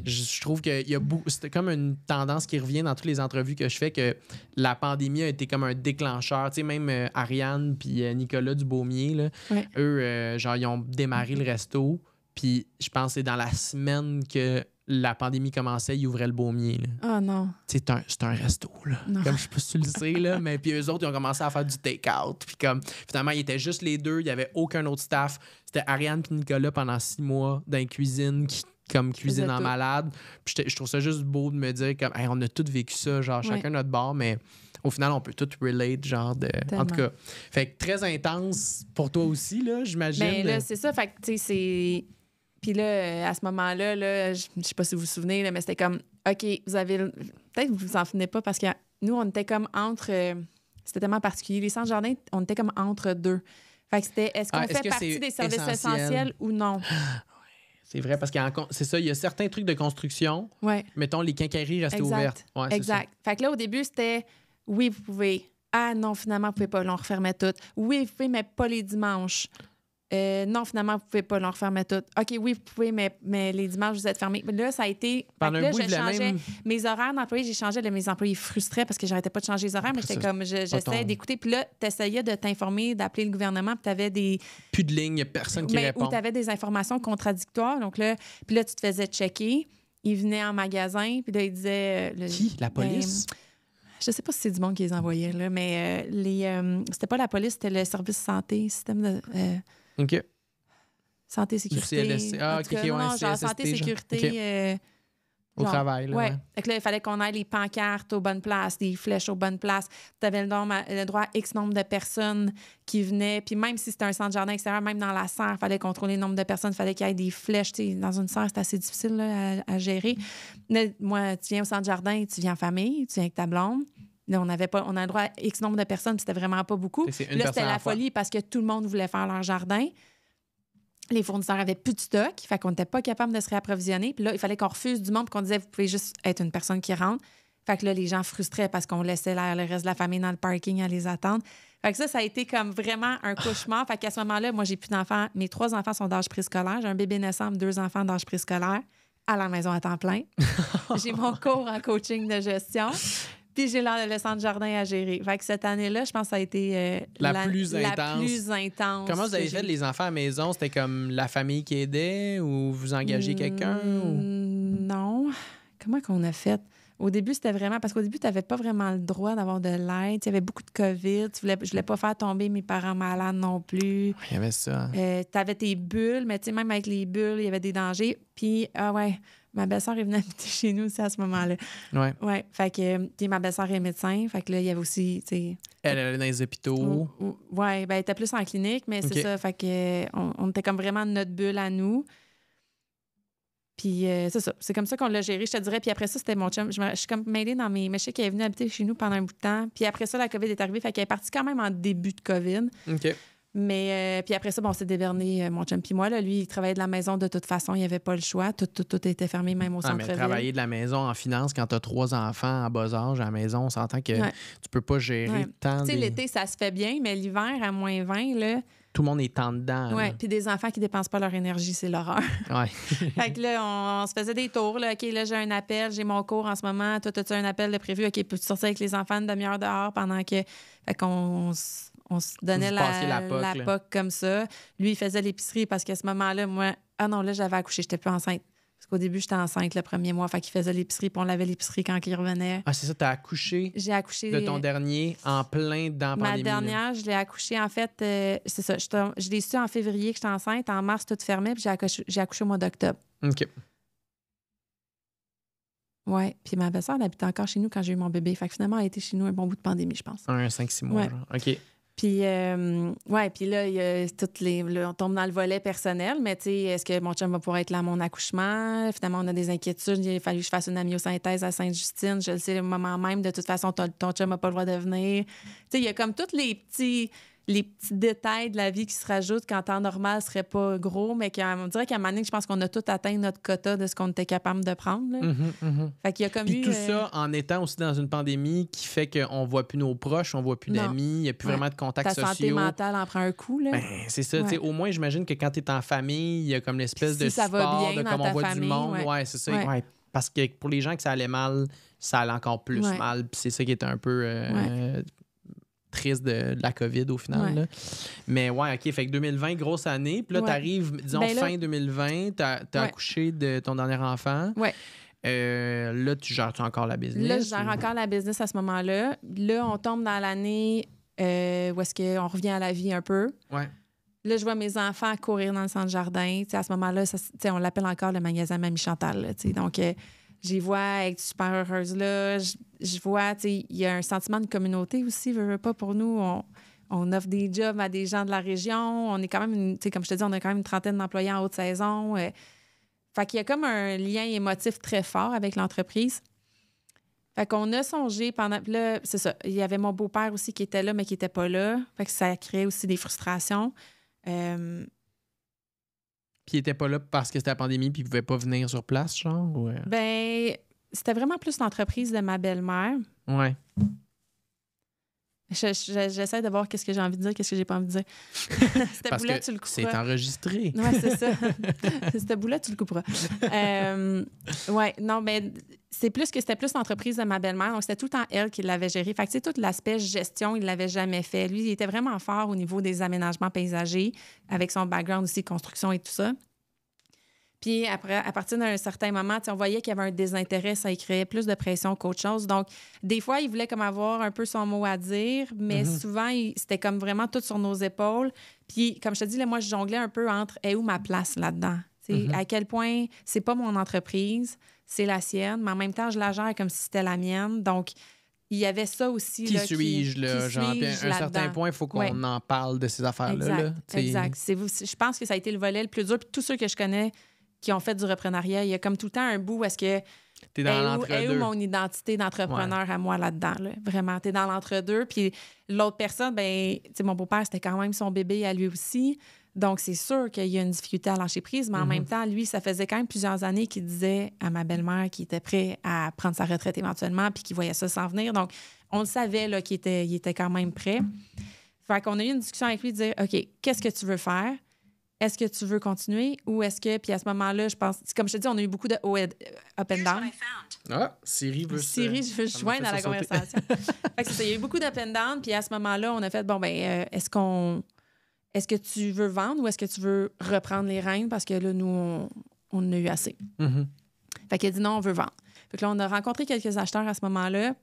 je trouve qu'il y a c'était comme une tendance qui revient dans toutes les entrevues que je fais, que la pandémie a été comme un déclencheur. Tu sais, même Ariane puis Nicolas Dubaumier, là, eux, genre, ils ont démarré le resto, puis je pense que c'est dans la semaine que la pandémie commençait, ils ouvraient le Baumier. Ah non. C'est un resto, là. Non. Comme je sais pas si tu le sais, là, mais puis eux autres, ils ont commencé à faire du take-out. Puis comme, finalement, ils étaient juste les deux, il n'y avait aucun autre staff. C'était Ariane et Nicolas pendant 6 mois dans une cuisine qui comme cuisine en malade. Puis je trouve ça juste beau de me dire comme, hey, on a tous vécu ça, genre chacun notre bord, mais au final, on peut tout relate, genre de... Tellement. En tout cas, fait que très intense pour toi aussi, là, j'imagine. Ben là, c'est ça, fait que, tu sais, c'est... Puis là, à ce moment-là, là, je sais pas si vous vous souvenez, là, mais c'était comme, OK, vous avez... Peut-être que vous vous en souvenez pas parce que nous, on était comme entre... c'était tellement particulier. Les centres jardins, on était comme entre deux. Fait que c'était, est-ce qu'on fait partie des services essentiels ou non? C'est vrai, parce que c'est ça, il y a certains trucs de construction. Mettons, les quincailleries restaient ouvertes. Exact. Fait que là, au début, c'était, oui, vous pouvez. Ah non, finalement, vous pouvez pas. Là, on refermait tout. Oui, vous pouvez, mais pas les dimanches. Non, finalement, vous pouvez pas, l'on refermait tout. OK, oui, vous pouvez, mais les dimanches, vous êtes fermés. Là, ça a été... Pendant un bout, je changeais mes horaires d'employés. J'ai changé. Mes employés frustraient parce que j'arrêtais pas de changer les horaires, mais j'étais comme... J'essayais d'écouter. Puis là, tu essayais de t'informer, d'appeler le gouvernement, puis tu avais des... Plus de ligne, il n'y a personne qui répond. Ou tu avais des informations contradictoires. Donc là, puis là, tu te faisais checker. Ils venaient en magasin, puis là, ils disaient... Qui? La police? Je sais pas si c'est du monde qui les envoyait, là, mais c'était pas la police, c'était le service santé, système de... OK. Santé, sécurité. Genre santé, sécurité. Au travail, là. Ouais. Fait que là, il fallait qu'on ait les pancartes aux bonnes places, les flèches aux bonnes places. Tu avais le droit à X nombre de personnes qui venaient. Puis même si c'était un centre jardin extérieur, même dans la serre, il fallait contrôler le nombre de personnes. Il fallait qu'il y ait des flèches. T'sais, dans une serre, c'est assez difficile là, à gérer. Là, moi, tu viens au centre jardin, tu viens en famille, tu viens avec ta blonde. Là, on a le droit à X nombre de personnes, puis c'était vraiment pas beaucoup. Là, c'était la folie parce que tout le monde voulait faire leur jardin. Les fournisseurs avaient plus de stock, fait qu'on n'était pas capable de se réapprovisionner. Puis là, il fallait qu'on refuse du monde, puis qu'on disait, vous pouvez juste être une personne qui rentre. Fait que là, les gens frustraient parce qu'on laissait le reste de la famille dans le parking à les attendre. Fait que ça a été comme vraiment un cauchemar. Fait qu'à ce moment-là, moi, j'ai plus d'enfants. Mes 3 enfants sont d'âge préscolaire. J'ai un bébé naissant, 2 enfants d'âge préscolaire à la maison à temps plein. J'ai mon cours en coaching de gestion. Puis j'ai le centre jardin à gérer. Fait que cette année-là, je pense que ça a été la plus intense. Comment vous avez fait les enfants à la maison? C'était comme la famille qui aidait ou vous engagez quelqu'un? Non. Comment qu'on a fait? Au début, c'était vraiment... Parce qu'au début, tu n'avais pas vraiment le droit d'avoir de l'aide. Il y avait beaucoup de COVID. Je voulais pas faire tomber mes parents malades non plus. Il y avait ça. Tu avais tes bulles, mais même avec les bulles, il y avait des dangers. Puis, ma belle-sœur est venue habiter chez nous aussi à ce moment-là. Ouais. Ouais. Fait que, ma belle-sœur est médecin. Fait que là, il y avait aussi, Elle allait dans les hôpitaux. Ouais, ben elle était plus en clinique, mais c'est ça. Fait que, on était comme vraiment notre bulle à nous. Puis c'est ça. C'est comme ça qu'on l'a géré, je te dirais. Puis après ça, c'était mon chum. Je suis comme mêlée dans mes... Mais je sais qu'elle est venue habiter chez nous pendant un bout de temps. Puis après ça, la COVID est arrivée. Fait qu'elle est partie quand même en début de COVID. OK. Mais puis après ça, on s'est déverné, mon chum. Puis moi, là, lui, il travaillait de la maison de toute façon. Il n'y avait pas le choix. Tout était fermé, même au centre-ville. Mais travailler de la maison en finance quand tu as 3 enfants en bas âge à la maison, on s'entend que tu peux pas gérer tant. Tu sais, l'été, ça se fait bien, mais l'hiver, à moins 20, là... Tout le monde est en dedans. Oui, puis des enfants qui dépensent pas leur énergie, c'est l'horreur. Ouais. Fait que là, on se faisait des tours. Là. OK, là, j'ai un appel, j'ai mon cours en ce moment. Toi, as-tu un appel de prévu? OK, peux-tu sortir avec les enfants une demi-heure dehors pendant que... Fait qu'on se donnait la POC comme ça. Lui, il faisait l'épicerie parce qu'à ce moment-là, moi... Ah non, là, j'avais accouché, j'étais plus enceinte. Parce qu'au début, j'étais enceinte le premier mois. Fait qu'il faisait l'épicerie, puis on lavait l'épicerie quand il revenait. Ah, c'est ça, t'as accouché? J'ai accouché. De ton dernier en plein dans la pandémie. Ma dernière, je l'ai accouché, en fait, c'est ça. Je l'ai su en février que j'étais enceinte. En mars, tout fermait, puis j'ai accouché au mois d'octobre. OK. Oui, puis ma belle-sœur, elle habitait encore chez nous quand j'ai eu mon bébé. Fait que finalement, elle a été chez nous un bon bout de pandémie, je pense. 5-6 mois, genre. OK. Puis, puis là, il y a on tombe dans le volet personnel, mais tu sais, est-ce que mon chum va pouvoir être là à mon accouchement? Finalement, on a des inquiétudes. Il a fallu que je fasse une amyosynthèse à Sainte-Justine. Je le sais le moment même. De toute façon, ton chum n'a pas le droit de venir. Tu sais, il y a comme tous les petits détails de la vie qui se rajoutent qu'en temps normal, ce serait pas gros, mais on dirait qu'à un moment donné, je pense qu'on a tous atteint notre quota de ce qu'on était capable de prendre. Là. Fait qu'il y a comme Puis tout ça en étant aussi dans une pandémie qui fait qu'on voit plus nos proches, on voit plus d'amis, il n'y a plus vraiment de contacts sociaux. Ta santé mentale en prend un coup. Là. Ben, c'est ça. Au moins, j'imagine que quand tu es en famille, il y a comme l'espèce de ça support va bien de comme on voit famille, du monde. Ouais, c'est ça. Ouais. Parce que pour les gens que ça allait mal, ça allait encore plus mal. Puis c'est ça qui était un peu... triste de la COVID au final. Là. Mais ouais, OK, fait que 2020, grosse année. Puis là, t'arrives, disons, fin 2020, t'as accouché de ton dernier enfant. Ouais. Là, tu gères encore la business? Là, je gère encore la business à ce moment-là. Là, on tombe dans l'année où est-ce qu'on revient à la vie un peu. Ouais. Là, je vois mes enfants courir dans le centre jardin. T'sais, à ce moment-là, on l'appelle encore le magasin Mamie Chantal. Là, donc, j'y vois être super heureuse là. Je vois, il y a un sentiment de communauté aussi, veux pas pour nous. On offre des jobs à des gens de la région. On est quand même, comme je te dis, on a quand même une trentaine d'employés en haute saison. Fait qu'il y a comme un lien émotif très fort avec l'entreprise. Fait qu'on a songé pendant... Là, c'est ça. Il y avait mon beau-père aussi qui était là, mais qui n'était pas là. Fait que ça créait aussi des frustrations. Puis il était pas là parce que c'était la pandémie puis il pouvait pas venir sur place, genre? Ou... Ben, c'était vraiment plus l'entreprise de ma belle-mère. Ouais. J'essaie de voir qu'est-ce que j'ai envie de dire, qu'est-ce que j'ai pas envie de dire. Cette bout-là, tu le couperas. C'est enregistré. Oui, c'est ça. Cette bout-là, tu le couperas. Oui, non, mais c'était plus l'entreprise de ma belle-mère. Donc, c'était tout le temps elle qui l'avait gérée. Fait que, tout l'aspect gestion, il l'avait jamais fait. Lui, il était vraiment fort au niveau des aménagements paysagers, avec son background aussi, construction et tout ça. Puis après, à partir d'un certain moment, on voyait qu'il y avait un désintérêt, ça y créait plus de pression qu'autre chose. Donc, des fois, il voulait comme avoir un peu son mot à dire, mais souvent, c'était comme vraiment tout sur nos épaules. Puis, comme je te dis, là, moi, je jonglais un peu entre « est où ma place là-dedans? » À quel point c'est pas mon entreprise, c'est la sienne, mais en même temps, je la gère comme si c'était la mienne. Donc, il y avait ça aussi. Qui suis-je, là? Genre, à un certain point, il faut qu'on en parle de ces affaires-là. Exact. Je pense que ça a été le volet le plus dur. Puis tous ceux que je connais qui ont fait du reprenariat, il y a comme tout le temps un bout où est-ce que t'es dans l'entre-deux. Est où mon identité d'entrepreneur à moi là-dedans? Là? Vraiment, t'es dans l'entre-deux. Puis l'autre personne, ben, tu sais, mon beau-père, c'était quand même son bébé à lui aussi. Donc, c'est sûr qu'il y a une difficulté à lâcher prise, mais en même temps, lui, ça faisait quand même plusieurs années qu'il disait à ma belle-mère qu'il était prêt à prendre sa retraite éventuellement puis qu'il voyait ça s'en venir. Donc, on le savait là, qu'il était quand même prêt. Fait qu'on a eu une discussion avec lui de dire, OK, qu'est-ce que tu veux faire? est-ce que tu veux continuer ou est-ce que... Puis à ce moment-là, je pense... Comme je te dis, on a eu beaucoup de up and down. Ah, Siri veut se joindre à la conversation. Fait que c'est ça, il y a eu beaucoup d'up and down. Puis à ce moment-là, on a fait, est-ce que tu veux vendre ou est-ce que tu veux reprendre les rênes? Parce que là, nous, on en a eu assez. Mm-hmm. Fait qu'elle a dit non, on veut vendre. Fait que là, on a rencontré quelques acheteurs à ce moment-là.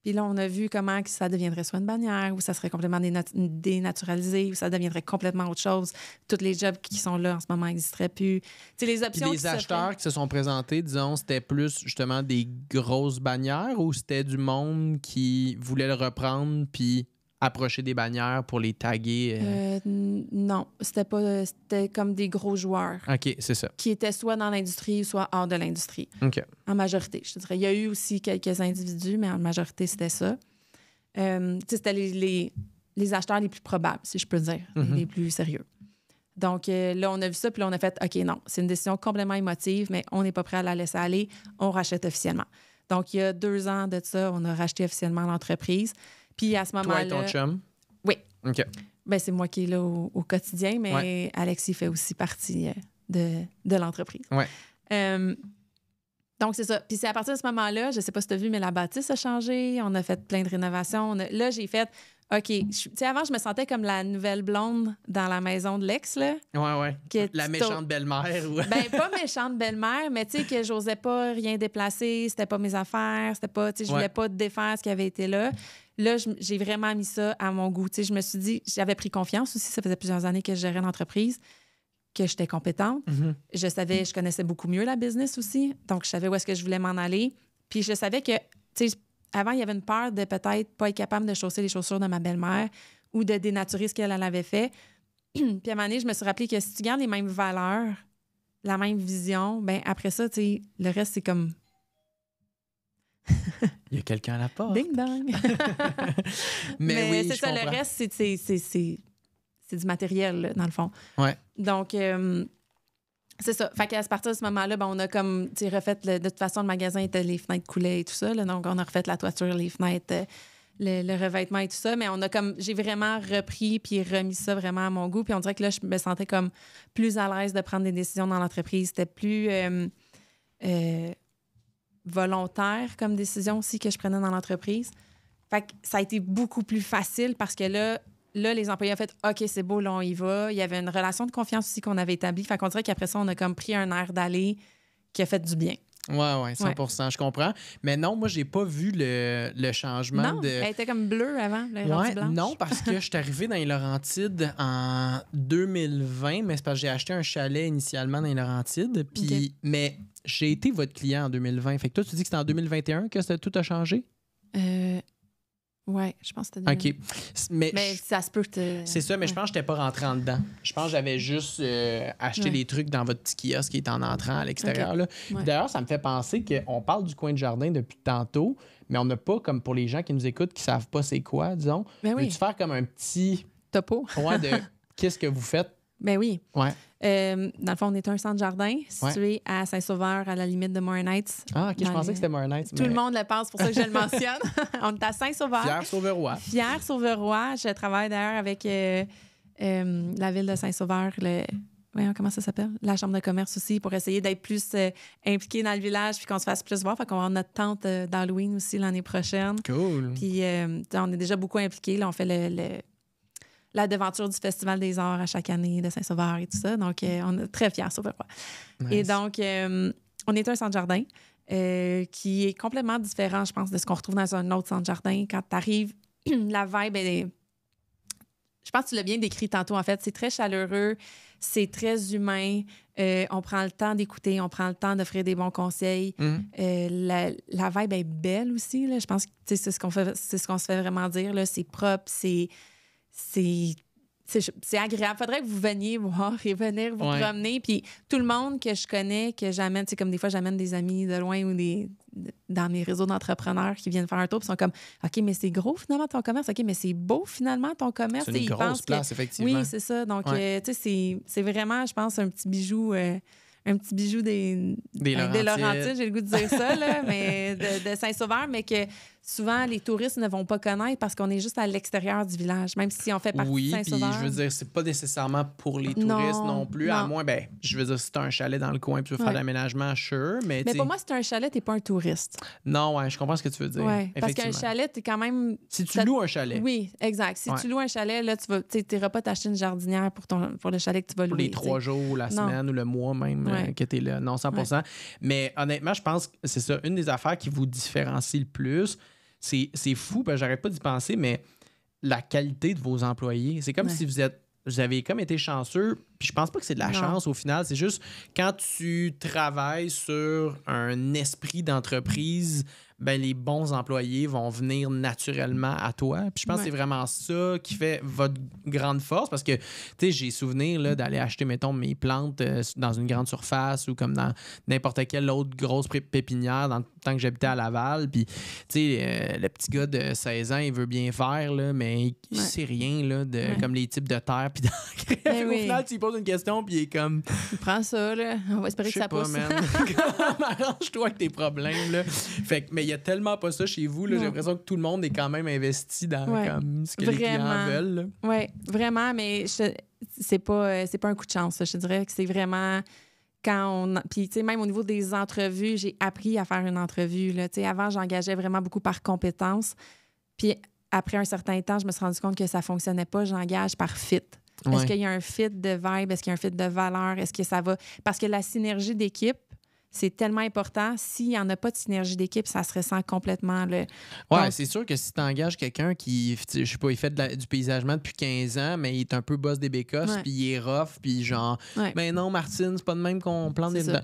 Puis là, on a vu comment que ça deviendrait soit une bannière ou ça serait complètement dénaturalisé ou ça deviendrait complètement autre chose. Tous les jobs qui sont là en ce moment n'existeraient plus. T'sais, les options. Puis les acheteurs qui se sont présentés, disons, c'était plus justement des grosses bannières ou c'était du monde qui voulait le reprendre puis approcher des bannières pour les taguer? Non, c'était comme des gros joueurs. OK, c'est ça. Qui étaient soit dans l'industrie, soit hors de l'industrie. OK. En majorité, je te dirais. Il y a eu aussi quelques individus, mais en majorité, c'était ça. C'était les acheteurs les plus probables, si je peux dire, les plus sérieux. Donc là, on a vu ça, puis là, on a fait, OK, non, c'est une décision complètement émotive, mais on n'est pas prêt à la laisser aller. On rachète officiellement. Donc, il y a 2 ans de ça, on a racheté officiellement l'entreprise. Puis à ce moment-là... Toi et ton chum? Oui. OK. Ben, c'est moi qui est là au quotidien, mais Alexis fait aussi partie de l'entreprise. Ouais. Donc, c'est ça. Puis c'est à partir de ce moment-là, je ne sais pas si tu as vu, mais la bâtisse a changé. On a fait plein de rénovations. Là, j'ai fait... OK. Tu sais, avant, je me sentais comme la nouvelle blonde dans la maison de l'ex, là. Ouais. La méchante belle-mère. Ou... Ben, pas méchante belle-mère, mais tu sais, que j'osais pas rien déplacer. C'était pas mes affaires. C'était pas... Tu sais, je voulais pas défaire ce qui avait été là. Là, j'ai vraiment mis ça à mon goût. Tu sais, je me suis dit... J'avais pris confiance aussi. Ça faisait plusieurs années que je gérais l'entreprise, que j'étais compétente. Mm-hmm. Je connaissais beaucoup mieux la business aussi. Donc, je savais où est-ce que je voulais m'en aller. Puis je savais que... Tu sais, avant, il y avait une peur de peut-être pas être capable de chausser les chaussures de ma belle-mère ou de dénaturer ce qu'elle avait fait. Puis à un moment donné, je me suis rappelé que si tu gardes les mêmes valeurs, la même vision, ben après ça, tu sais, le reste, c'est comme... Il y a quelqu'un à la porte. Ding dong! Mais oui, c'est ça, comprends. Le reste, c'est du matériel, là, dans le fond. Ouais. Donc... c'est ça. Fait qu'à partir de ce moment-là, ben, on a comme, tu sais, refait, de toute façon, le magasin était, les fenêtres coulaient et tout ça. Là, donc, on a refait la toiture, les fenêtres, le revêtement et tout ça. Mais on a comme, j'ai vraiment repris puis remis ça vraiment à mon goût. Puis on dirait que là, je me sentais comme plus à l'aise de prendre des décisions dans l'entreprise. C'était plus volontaire comme décision aussi que je prenais dans l'entreprise. Fait que ça a été beaucoup plus facile parce que là, les employés ont fait « OK, c'est beau, là, on y va ». Il y avait une relation de confiance aussi qu'on avait établie. Fait qu'on dirait qu'après ça, on a comme pris un air d'aller qui a fait du bien. Oui, 100%, je comprends. Mais non, moi, j'ai pas vu le changement non, de... elle était comme bleue avant, blanche. Non, parce que je suis arrivé dans les Laurentides en 2020, mais c'est parce que j'ai acheté un chalet initialement dans les Laurentides. Puis, okay. Mais j'ai été votre client en 2020. Fait que toi, tu dis que c'était en 2021 que tout a changé? Oui, je pense que c'était... OK. Mais ça se peut que... C'est ça, mais je pense que je n'étais pas rentré en dedans. Je pense que j'avais juste acheté les trucs dans votre petit kiosque qui est en entrant à l'extérieur. Okay. Ouais. D'ailleurs, ça me fait penser qu'on parle du coin de jardin depuis tantôt, mais on n'a pas, comme pour les gens qui nous écoutent, qui ne savent pas c'est quoi, disons. Ben oui. Veux-tu faire comme un petit... topo? De qu'est-ce que vous faites? Ben oui. Ouais. Dans le fond, on est un centre-jardin situé à Saint-Sauveur, à la limite de Morin Heights. Ah, OK, je pensais que c'était Morin Heights. Tout le monde le pense, c'est pour ça que je le mentionne. On est à Saint-Sauveur. Fier-Sauverois. Fier-Sauverois. Je travaille d'ailleurs avec la ville de Saint-Sauveur, comment ça s'appelle? La Chambre de commerce aussi, pour essayer d'être plus impliqué dans le village puis qu'on se fasse plus voir. Fait qu'on va avoir notre tente d'Halloween aussi l'année prochaine. Cool. Puis on est déjà beaucoup impliqués. Là, on fait la devanture du Festival des Arts à chaque année de Saint-Sauveur et tout ça. Donc, on est très fiers, Sauverois. Nice. Et donc, on est un centre-jardin qui est complètement différent, je pense, de ce qu'on retrouve dans un autre centre-jardin. Quand tu arrives, la vibe, je pense que tu l'as bien décrit tantôt, en fait. C'est très chaleureux, c'est très humain. On prend le temps d'écouter, on prend le temps d'offrir des bons conseils. La vibe est belle aussi. Là. Je pense que c'est ce qu'on se fait vraiment dire. Là. C'est propre, c'est agréable. Faudrait que vous veniez voir et venir vous promener. Puis tout le monde que je connais, que j'amène, tu sais, comme des fois, j'amène des amis de loin ou dans mes réseaux d'entrepreneurs qui viennent faire un tour, puis sont comme « OK, mais c'est gros finalement ton commerce. OK, mais c'est beau finalement ton commerce. » C'est une grosse place, effectivement. Oui, c'est ça. Donc, tu sais, c'est vraiment, je pense, un petit bijou un petit bijou des Laurentides, j'ai le goût de dire ça, là, mais de Saint-Sauveur, mais que souvent, les touristes ne vont pas connaître parce qu'on est juste à l'extérieur du village, même si on fait partie de Saint-Sauveur. Oui, puis je veux dire, c'est pas nécessairement pour les touristes non plus, à moins, je veux dire, si t'as un chalet dans le coin et tu veux faire l'aménagement, sure, mais pour moi, si t'as un chalet, t'es pas un touriste. Non, je comprends ce que tu veux dire. Ouais, parce qu'un chalet, t'es quand même... Si tu loues un chalet. Oui, exact. Si tu loues un chalet, là, t'iras pas t'acheter une jardinière pour le chalet que tu vas louer. Pour les 3 jours, la semaine ou le mois même que t'es là. Non, 100%. Ouais. Mais honnêtement, je pense que c'est ça. Une des affaires qui vous différencie le plus, c'est fou, parce que j'arrête pas d'y penser, mais la qualité de vos employés. C'est comme si vous avez comme été chanceux, puis je pense pas que c'est de la chance au final, c'est juste quand tu travailles sur un esprit d'entreprise, les bons employés vont venir naturellement à toi. Puis je pense que c'est vraiment ça qui fait votre grande force, parce que, tu sais, j'ai souvenir là, d'aller acheter, mettons, mes plantes dans une grande surface ou comme dans n'importe quelle autre grosse pépinière dans le temps que j'habitais à Laval. Puis, tu sais, le petit gars de 16 ans, il veut bien faire, là, mais il sait rien là, de comme les types de terre puis d'engrais. Au final, tu lui poses une question puis il est comme... Il prend ça, là. On va espérer que ça pousse. Arrange-toi avec tes problèmes, là. Fait que, mais il y a tellement pas ça chez vous, là. J'ai l'impression que tout le monde est quand même investi dans comme, ce que les clients veulent. Oui, vraiment, mais c'est pas un coup de chance, là. Je te dirais que c'est vraiment... Puis, tu sais, même au niveau des entrevues, j'ai appris à faire une entrevue, là. Tu sais, avant, j'engageais vraiment beaucoup par compétence. Puis, après un certain temps, je me suis rendu compte que ça fonctionnait pas. J'engage par fit. Est-ce qu'il y a un fit de vibe? Est-ce qu'il y a un fit de valeur? Est-ce que ça va... Parce que la synergie d'équipe, c'est tellement important. S'il n'y en a pas de synergie d'équipe, ça se ressent complètement. Oui, c'est sûr que si tu engages quelqu'un qui, je sais pas, il fait du paysagement depuis 15 ans, mais il est un peu boss des bécosses, puis il est rough, puis genre, non, Martine, c'est pas de même qu'on plante des... Ça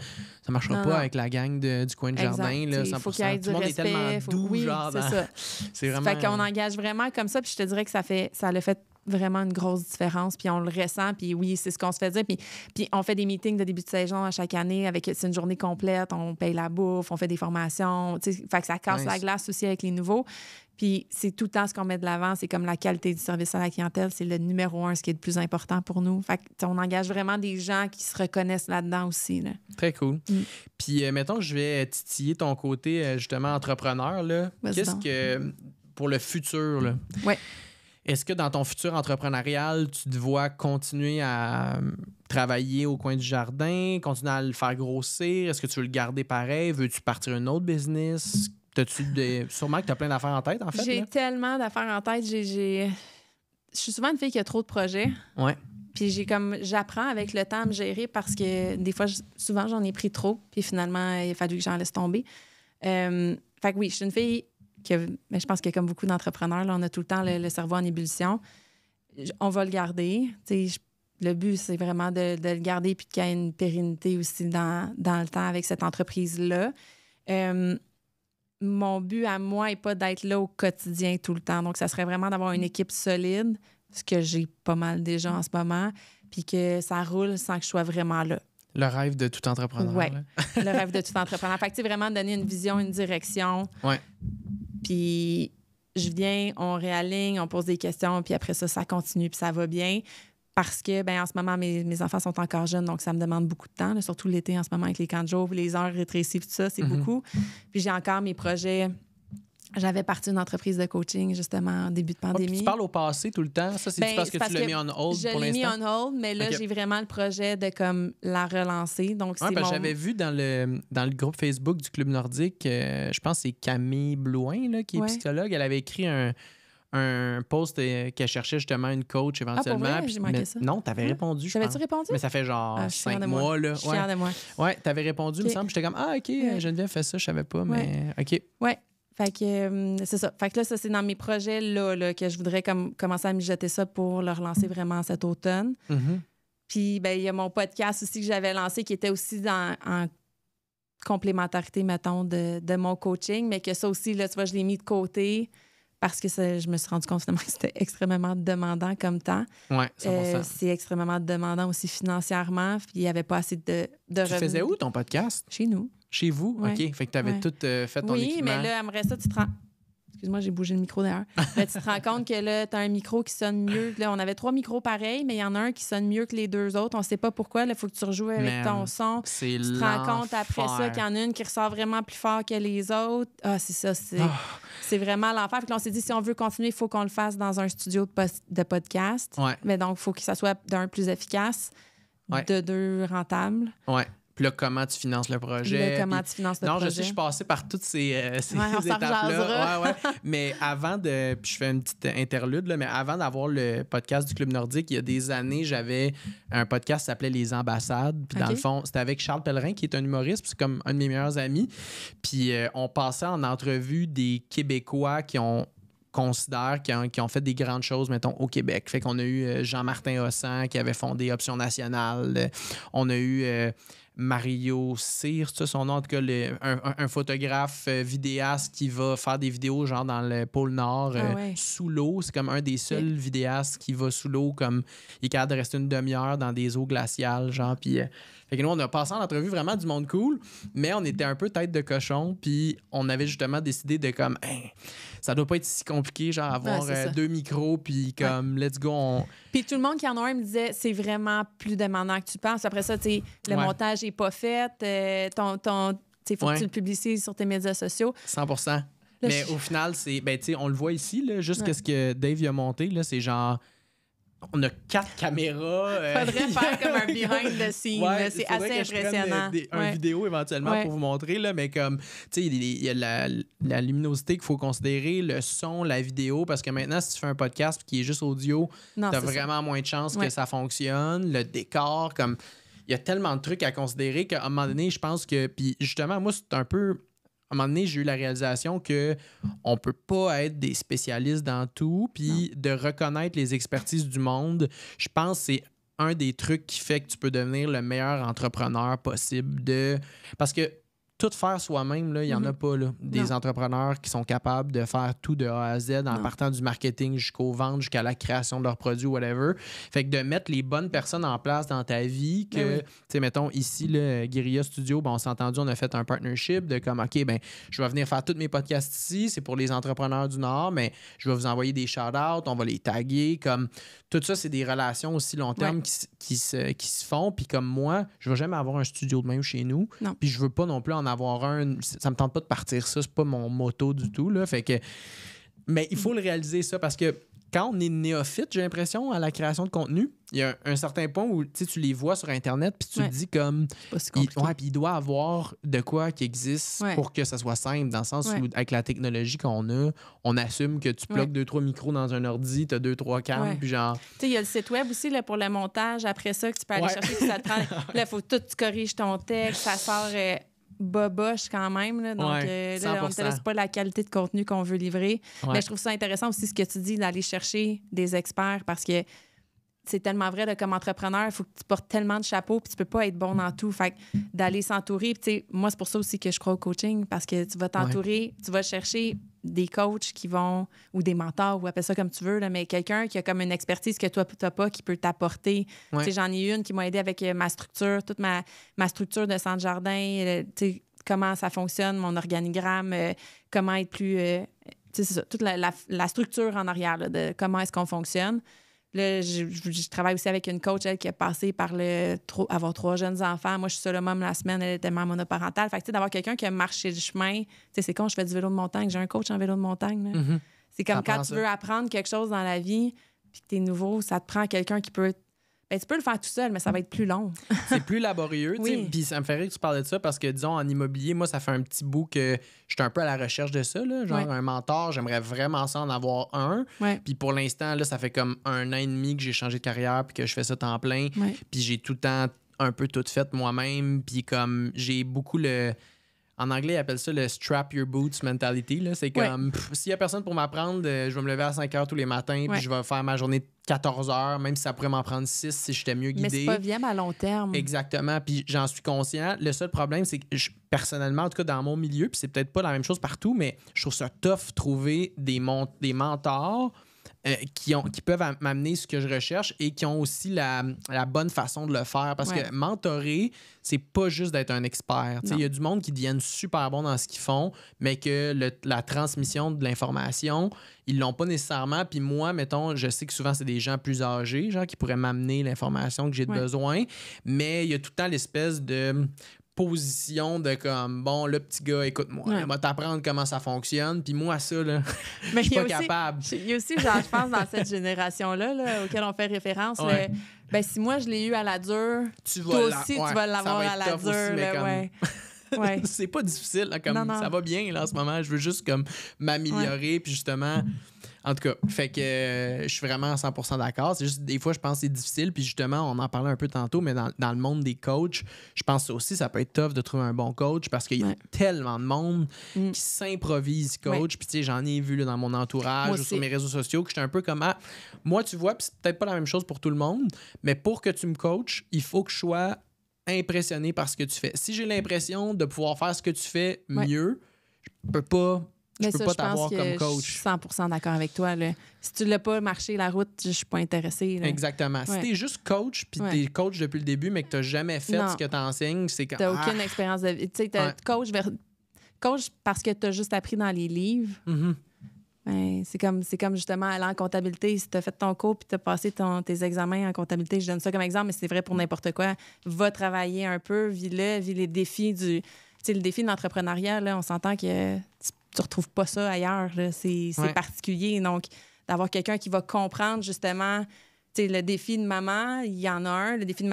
marchera pas avec la gang du coin de jardin. Là, 100%. Faut qu'il y ait du respect. Tout le monde est tellement doux, genre. C'est ça. C'est vraiment... Fait qu'on engage vraiment comme ça, puis je te dirais que ça l'a fait vraiment une grosse différence, puis on le ressent, puis oui, c'est ce qu'on se fait dire. Puis on fait des meetings de début de saison à chaque année, c'est une journée complète, on paye la bouffe, on fait des formations, tu sais, fait que ça casse la glace aussi avec les nouveaux. Puis c'est tout le temps ce qu'on met de l'avant, c'est comme la qualité du service à la clientèle, c'est le numéro 1, ce qui est le plus important pour nous. Fait que on engage vraiment des gens qui se reconnaissent là-dedans aussi, là. Très cool. Puis mettons que je vais titiller ton côté, justement, entrepreneur, là. Qu'est-ce que, pour le futur, là? Ouais. Est-ce que dans ton futur entrepreneurial, tu te vois continuer à travailler au coin du jardin, continuer à le faire grossir? Est-ce que tu veux le garder pareil? Veux-tu partir un autre business? Sûrement que tu as plein d'affaires en tête, en fait. J'ai tellement d'affaires en tête. Je suis souvent une fille qui a trop de projets. Ouais. Puis j'apprends avec le temps à me gérer parce que des fois, souvent, j'en ai pris trop. Puis finalement, il a fallu que j'en laisse tomber. Fait que oui, je suis une fille... Mais je pense que comme beaucoup d'entrepreneurs, là, on a tout le temps le cerveau en ébullition. On va le garder. Le but, c'est vraiment de le garder puis qu'il y ait une pérennité aussi dans le temps avec cette entreprise-là. Mon but à moi n'est pas d'être là au quotidien tout le temps. Donc, ça serait vraiment d'avoir une équipe solide, ce que j'ai pas mal déjà en ce moment, puis que ça roule sans que je sois vraiment là. Le rêve de tout entrepreneur. Oui, le rêve de tout entrepreneur. Fait que, vraiment donner une vision, une direction. Ouais. Puis je viens, on réaligne, on pose des questions, puis après ça continue, puis ça va bien. Parce que, en ce moment, mes enfants sont encore jeunes, donc ça me demande beaucoup de temps, là, surtout l'été en ce moment avec les camps de jour, les heures rétrécies, tout ça, c'est beaucoup. Puis j'ai encore mes projets. J'avais parti une entreprise de coaching, justement, en début de pandémie. Tu parles au passé tout le temps? Ça, c'est parce que tu l'as mis on hold pour l'instant? Je l'ai mis on hold, mais là, j'ai vraiment le projet de comme la relancer. Donc, c'est j'avais vu dans le groupe Facebook du Club Nordique, je pense que c'est Camille Blouin, là, qui est psychologue. Elle avait écrit un post qu'elle cherchait justement une coach éventuellement. Ah, pour vrai? J'ai manqué ça. Non, t'avais répondu, je pense. T'avais-tu répondu? Mais ça fait genre 5 mois, là. Je suis fière de moi. Ouais, t'avais répondu, il me semble. J'étais comme, OK, Geneviève fait ça, je savais pas, mais OK. Ouais. Fait que c'est ça. Fait que là, ça, c'est dans mes projets là, que je voudrais commencer à mijoter ça pour le relancer vraiment cet automne. Puis, il y a mon podcast aussi que j'avais lancé qui était aussi en complémentarité, mettons, de mon coaching, mais que ça aussi, là, tu vois, je l'ai mis de côté parce que je me suis rendu compte finalement que c'était extrêmement demandant comme temps. Oui, 100%. C'est extrêmement demandandant aussi financièrement. Puis, il n'y avait pas assez de revenus. Tu faisais où ton podcast? Chez nous. Chez vous? OK. Fait que tu avais tout fait ton équipement. Oui, mais là, après ça, tu te rends... excuse-moi, j'ai bougé le micro d'ailleurs. Là, tu te rends compte que là, tu as un micro qui sonne mieux. Là, on avait 3 micros pareils, mais il y en a un qui sonne mieux que les 2 autres. On sait pas pourquoi. Il faut que tu rejoues avec ton son. Tu te rends compte après ça qu'il y en a une qui ressort vraiment plus fort que les autres. Ah, c'est ça. C'est vraiment l'enfer. Puis là, on s'est dit, si on veut continuer, il faut qu'on le fasse dans un studio de podcast. Ouais. Mais donc, il faut que ça soit d'un plus efficace, de 2 rentable. Ouais. Puis là, comment tu finances le projet? Comment tu finances le projet? Non, je sais, je suis passé par toutes ces on étapes-là. Ouais. Mais avant de... Puis je fais une petite interlude, là, mais avant d'avoir le podcast du Club Nordique, il y a des années, j'avais un podcast qui s'appelait Les Ambassades. Puis dans le fond, c'était avec Charles Pellerin, qui est un humoriste, puis c'est comme un de mes meilleurs amis. Puis on passait en entrevue des Québécois qui ont fait des grandes choses, mettons, au Québec. Fait qu'on a eu Jean-Martin Hossan qui avait fondé Option Nationale. On a eu Mario Cyr, c'est ça son nom, en tout cas, un photographe vidéaste qui va faire des vidéos genre dans le pôle Nord, sous l'eau. C'est comme un des seuls vidéastes qui va sous l'eau, comme il est capable de rester une demi-heure dans des eaux glaciales, genre, puis... Fait que nous, on a passé en entrevue vraiment du monde cool, mais on était un peu tête de cochon, puis on avait justement décidé de comme, ça doit pas être si compliqué, genre avoir 2 micros, puis comme, let's go. Puis tout le monde qui en a un me disait, c'est vraiment plus demandant que tu penses. Après ça, tu sais, le montage est pas fait, faut que tu le publicises sur tes médias sociaux. 100%. Mais au final, c'est, tu sais, on le voit ici, là, juste ce que Dave y a monté, là, c'est genre... On a 4 caméras. Faudrait faire comme un behind the scenes. C'est assez impressionnant. Une vidéo éventuellement pour vous montrer, là, mais comme, tu sais, il y a la luminosité qu'il faut considérer, le son, la vidéo, parce que maintenant, si tu fais un podcast qui est juste audio, t'as vraiment moins de chances que ça fonctionne. Le décor, comme, il y a tellement de trucs à considérer qu'à un moment donné, je pense que, puis justement, moi, c'est un peu... À un moment donné, j'ai eu la réalisation qu'on peut pas être des spécialistes dans tout, puis de reconnaître les expertises du monde, je pense que c'est un des trucs qui fait que tu peux devenir le meilleur entrepreneur possible. Parce que tout faire soi-même, il n'y en a pas. Là. Des entrepreneurs qui sont capables de faire tout de A à Z en partant du marketing jusqu'aux ventes, jusqu'à la création de leurs produits, whatever. Fait que de mettre les bonnes personnes en place dans ta vie, que, tu sais, mettons, ici, le Guérilla Studio, on s'est entendu, on a fait un partnership de comme, OK, je vais venir faire tous mes podcasts ici, c'est pour les entrepreneurs du Nord, mais je vais vous envoyer des shout-outs, on va les taguer, comme... Tout ça, c'est des relations aussi long terme qui se font. Puis comme moi, je ne vais jamais avoir un studio de même chez nous. Puis je veux pas non plus en avoir un. Ça me tente pas de partir ça. C'est pas mon motto du tout. Là. Fait que... Mais il faut le réaliser ça parce que quand on est néophyte, j'ai l'impression, à la création de contenu, il y a un certain point où tu les vois sur Internet puis tu te dis comme... Puis il doit avoir de quoi qui existe pour que ça soit simple, dans le sens où, avec la technologie qu'on a, on assume que tu plugues 2-3 micros dans un ordi, tu as 2-3 cams, puis genre... Tu sais, il y a le site web aussi là, pour le montage. Après ça, que tu peux aller chercher, puis ça te prend... Là, il faut tout, tu corriges ton texte, ça sort... boboche quand même. Là. Donc, là, on ne te laisse pas la qualité de contenu qu'on veut livrer. Mais je trouve ça intéressant aussi ce que tu dis, d'aller chercher des experts parce que c'est tellement vrai, là, comme entrepreneur, il faut que tu portes tellement de chapeaux puis tu peux pas être bon dans tout. Fait que d'aller s'entourer. Puis, moi, c'est pour ça aussi que je crois au coaching parce que tu vas t'entourer, tu vas chercher des coachs qui vont, ou des mentors, ou appelle ça comme tu veux, là, mais quelqu'un qui a comme une expertise que toi, tu n'as pas, qui peut t'apporter. J'en ai une qui m'a aidé avec ma structure, toute ma structure de centre jardin, comment ça fonctionne, mon organigramme, comment être plus... c'est ça, toute la structure en arrière là, de comment est-ce qu'on fonctionne. Là, je travaille aussi avec une coach, elle, qui a passé par avoir 3 jeunes enfants. Moi, je suis seule maman la semaine, elle était mère monoparentale. Fait que, d'avoir quelqu'un qui a marché le chemin, c'est quand je fais du vélo de montagne, j'ai un coach en vélo de montagne. Là. C'est comme quand tu veux apprendre quelque chose dans la vie, puis que t'es nouveau, ça te prend quelqu'un qui peut... tu peux le faire tout seul, mais ça va être plus long. C'est plus laborieux. Puis ça me fait rire que tu parles de ça parce que, disons, en immobilier, moi, ça fait un petit bout que je suis un peu à la recherche de ça. Là, genre un mentor, j'aimerais vraiment ça en avoir un. Puis pour l'instant, là, ça fait comme 1 an et demi que j'ai changé de carrière puis que je fais ça temps plein. Puis j'ai tout le temps un peu tout fait moi-même. Puis comme j'ai beaucoup le... En anglais, ils appellent ça le strap your boots mentality. Là. C'est comme, s'il y a personne pour m'apprendre, je vais me lever à 5 heures tous les matins, puis je vais faire ma journée de 14 heures, même si ça pourrait m'en prendre 6 si j'étais mieux guidé. Mais c'est pas viable à long terme. Exactement, puis j'en suis conscient. Le seul problème, c'est que personnellement, en tout cas dans mon milieu, puis c'est peut-être pas la même chose partout, mais je trouve ça tough trouver des mentors qui peuvent m'amener ce que je recherche et qui ont aussi la bonne façon de le faire. Parce que mentorer, c'est pas juste d'être un expert. Il y a du monde qui deviennent super bons dans ce qu'ils font, mais que la transmission de l'information, ils l'ont pas nécessairement. Puis moi, mettons, je sais que souvent, c'est des gens plus âgés, genre qui pourraient m'amener l'information que j'ai besoin, mais il y a tout le temps l'espèce de position de comme, bon, le petit gars, écoute-moi, on va t'apprendre comment ça fonctionne, puis moi, ça, là, je suis pas capable. Il y a aussi, genre, je pense, dans cette génération-là, auquel on fait référence, ben, si moi, je l'ai eu à la dure, toi aussi, tu vas l'avoir à la dure. Ouais. C'est pas difficile, là, comme non. Ça va bien là, en ce moment. Je veux juste comme m'améliorer, puis justement... En tout cas, fait que je suis vraiment à 100% d'accord. C'est juste, des fois, je pense que c'est difficile. Puis justement, on en parlait un peu tantôt, mais dans le monde des coachs, je pense aussi ça peut être tough de trouver un bon coach parce qu'il y a tellement de monde qui s'improvise coach. Puis tu sais, j'en ai vu là, dans mon entourage ou sur mes réseaux sociaux que j'étais un peu comme, moi, tu vois, puis c'est peut-être pas la même chose pour tout le monde, mais pour que tu me coaches, il faut que je sois impressionné par ce que tu fais. Si j'ai l'impression de pouvoir faire ce que tu fais mieux, je peux pas... Je peux pas t'avoir comme coach. Je suis 100% d'accord avec toi. Là. Si tu l'as pas marché la route, je suis pas intéressée. Là. Exactement. Si t'es juste coach, puis t'es coach depuis le début, mais que t'as jamais fait ce que t'enseignes, c'est comme... T'as aucune expérience de vie. Tu sais, t'as coach parce que t'as juste appris dans les livres. Ben, c'est comme justement aller en comptabilité. Si t'as fait ton cours puis t'as passé tes examens en comptabilité, je donne ça comme exemple, mais c'est vrai pour n'importe quoi. Va travailler un peu, vis les défis du... Tu sais, le défi de l'entrepreneuriat, là, on s'entend que... Tu retrouves pas ça ailleurs. Là. C'est particulier. Donc, d'avoir quelqu'un qui va comprendre justement le défi de maman, il y en a un. Le défi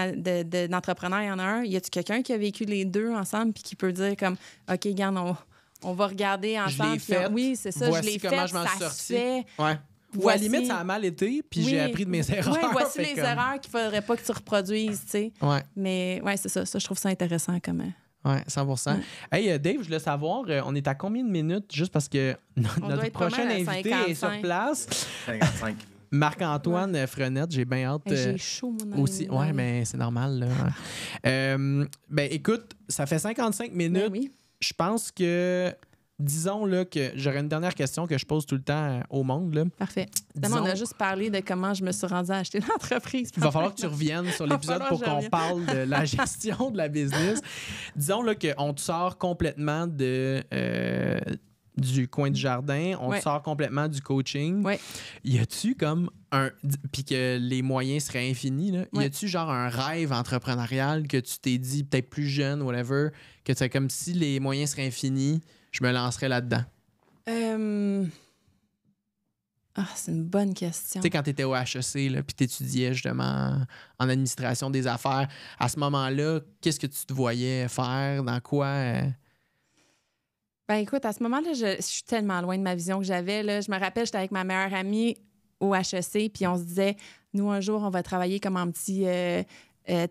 d'entrepreneur, il y en a un. Y a-tu quelqu'un qui a vécu les deux ensemble puis qui peut dire comme, OK, regarde, on va regarder ensemble. Je l'ai fait. Oui, c'est ça. Voici je l'ai comment fait. Je m'en suis sorti. Ouais. Ou à la limite, ça a mal été, puis j'ai appris de mes erreurs. Oui, voici les erreurs qu'il faudrait pas que tu reproduises, tu sais. Mais ouais, c'est ça. Ça, je trouve ça intéressant comme... Oui, 100%. Hey, Dave, je voulais savoir, on est à combien de minutes? Juste parce que notre prochain invité 55. Est sur place. 55. Marc-Antoine Frenette, j'ai bien hâte. J'ai chaud, mon aussi. Oui, mais c'est normal. Là. Ben, écoute, ça fait 55 minutes. Ben oui. Je pense que... Disons là, que j'aurais une dernière question que je pose tout le temps au monde. Là. Parfait. On a juste parlé de comment je me suis rendue à acheter l'entreprise. Il va falloir que tu reviennes sur l'épisode pour qu'on parle de la gestion de la business. Disons là, qu'on te sort complètement du coin du jardin, on te sort complètement du coaching. Y a-tu comme puis que les moyens seraient infinis, là, y a-tu genre un rêve entrepreneurial que tu t'es dit, peut-être plus jeune, whatever, que c'est comme si les moyens seraient infinis, je me lancerais là-dedans? C'est une bonne question. Tu sais, quand tu étais au HEC, puis tu étudiais justement en administration des affaires, à ce moment-là, qu'est-ce que tu te voyais faire? Dans quoi? Ben écoute, à ce moment-là, je suis tellement loin de ma vision que j'avais. Là. Je me rappelle, j'étais avec ma meilleure amie au HEC, puis on se disait, nous, un jour, on va travailler comme un petit...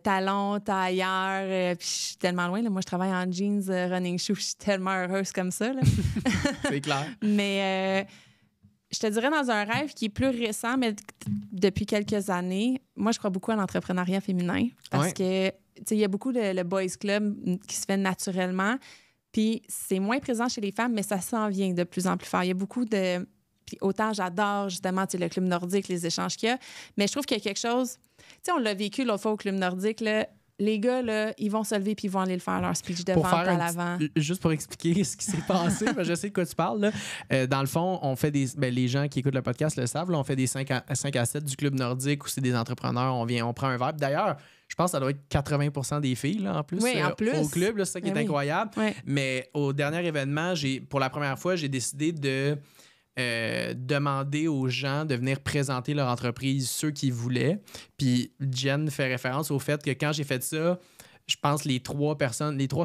talons, tailleur, puis je suis tellement loin. Là. Moi, je travaille en jeans, running shoes, je suis tellement heureuse comme ça. Là. C'est clair. Mais je te dirais dans un rêve qui est plus récent, mais depuis quelques années, moi, je crois beaucoup à l'entrepreneuriat féminin parce que, tu sais, il y a beaucoup le boys club qui se fait naturellement, puis c'est moins présent chez les femmes, mais ça s'en vient de plus en plus fort. Il y a beaucoup de... Puis autant j'adore justement le club nordique, les échanges qu'il y a, mais je trouve qu'il y a quelque chose... Tu sais, on l'a vécu l'autre fois au club nordique, là, les gars, là, ils vont se lever puis ils vont aller le faire, leur speech de vente à l'avant. Juste pour expliquer ce qui s'est passé, je sais de quoi tu parles. Là. Dans le fond, on fait des... les gens qui écoutent le podcast le savent, là, on fait des 5 à 7 du club nordique où c'est des entrepreneurs, on prend un verre. D'ailleurs, je pense que ça doit être 80% des filles, là, en plus. Oui, en plus. Au club, là, c'est ça qui est incroyable. Oui. Mais au dernier événement, pour la première fois, j'ai décidé de demander aux gens de venir présenter leur entreprise, ceux qui voulaient. Puis Jen fait référence au fait que quand j'ai fait ça, je pense que les trois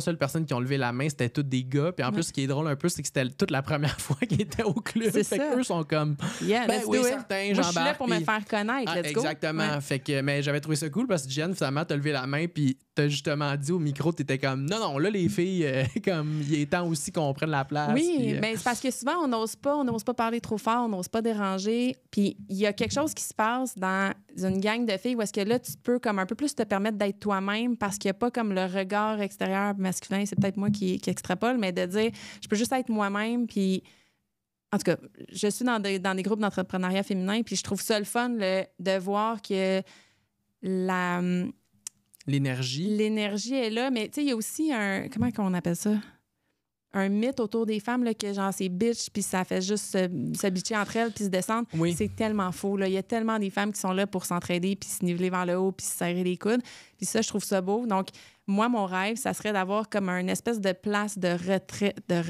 seules personnes qui ont levé la main, c'était toutes des gars. Puis en plus, ce qui est drôle un peu, c'est que c'était toute la première fois qu'ils étaient au club. C'est fait ça. qu'eux sont comme, oui, certains, moi, je suis là pour me faire connaître. Let's go. Exactement. Ouais. Fait que, mais j'avais trouvé ça cool parce que Jen, finalement, t'as levé la main puis t'as justement dit au micro, t'étais comme, non, là, les filles, comme, il est temps aussi qu'on prenne la place. Oui, mais c'est parce que souvent, on n'ose pas parler trop fort, on n'ose pas déranger. Puis il y a quelque chose qui se passe dans une gang de filles où est-ce que là, tu peux comme un peu plus te permettre d'être toi-même parce qu'il n'y a pas comme le regard extérieur masculin, c'est peut-être moi qui extrapole, mais de dire, je peux juste être moi-même, puis En tout cas, je suis dans des groupes d'entrepreneuriat féminin, puis je trouve ça le fun de voir que l'énergie est là. Mais tu sais, il y a aussi comment on appelle ça? Un mythe autour des femmes, là, que genre c'est bitch, puis ça fait juste se bitcher entre elles, puis se descendre. Oui. C'est tellement faux. Là. Il y a tellement des femmes qui sont là pour s'entraider, puis se niveler vers le haut, puis se serrer les coudes. Puis ça, je trouve ça beau. Donc, moi, mon rêve, ça serait d'avoir comme une espèce de place de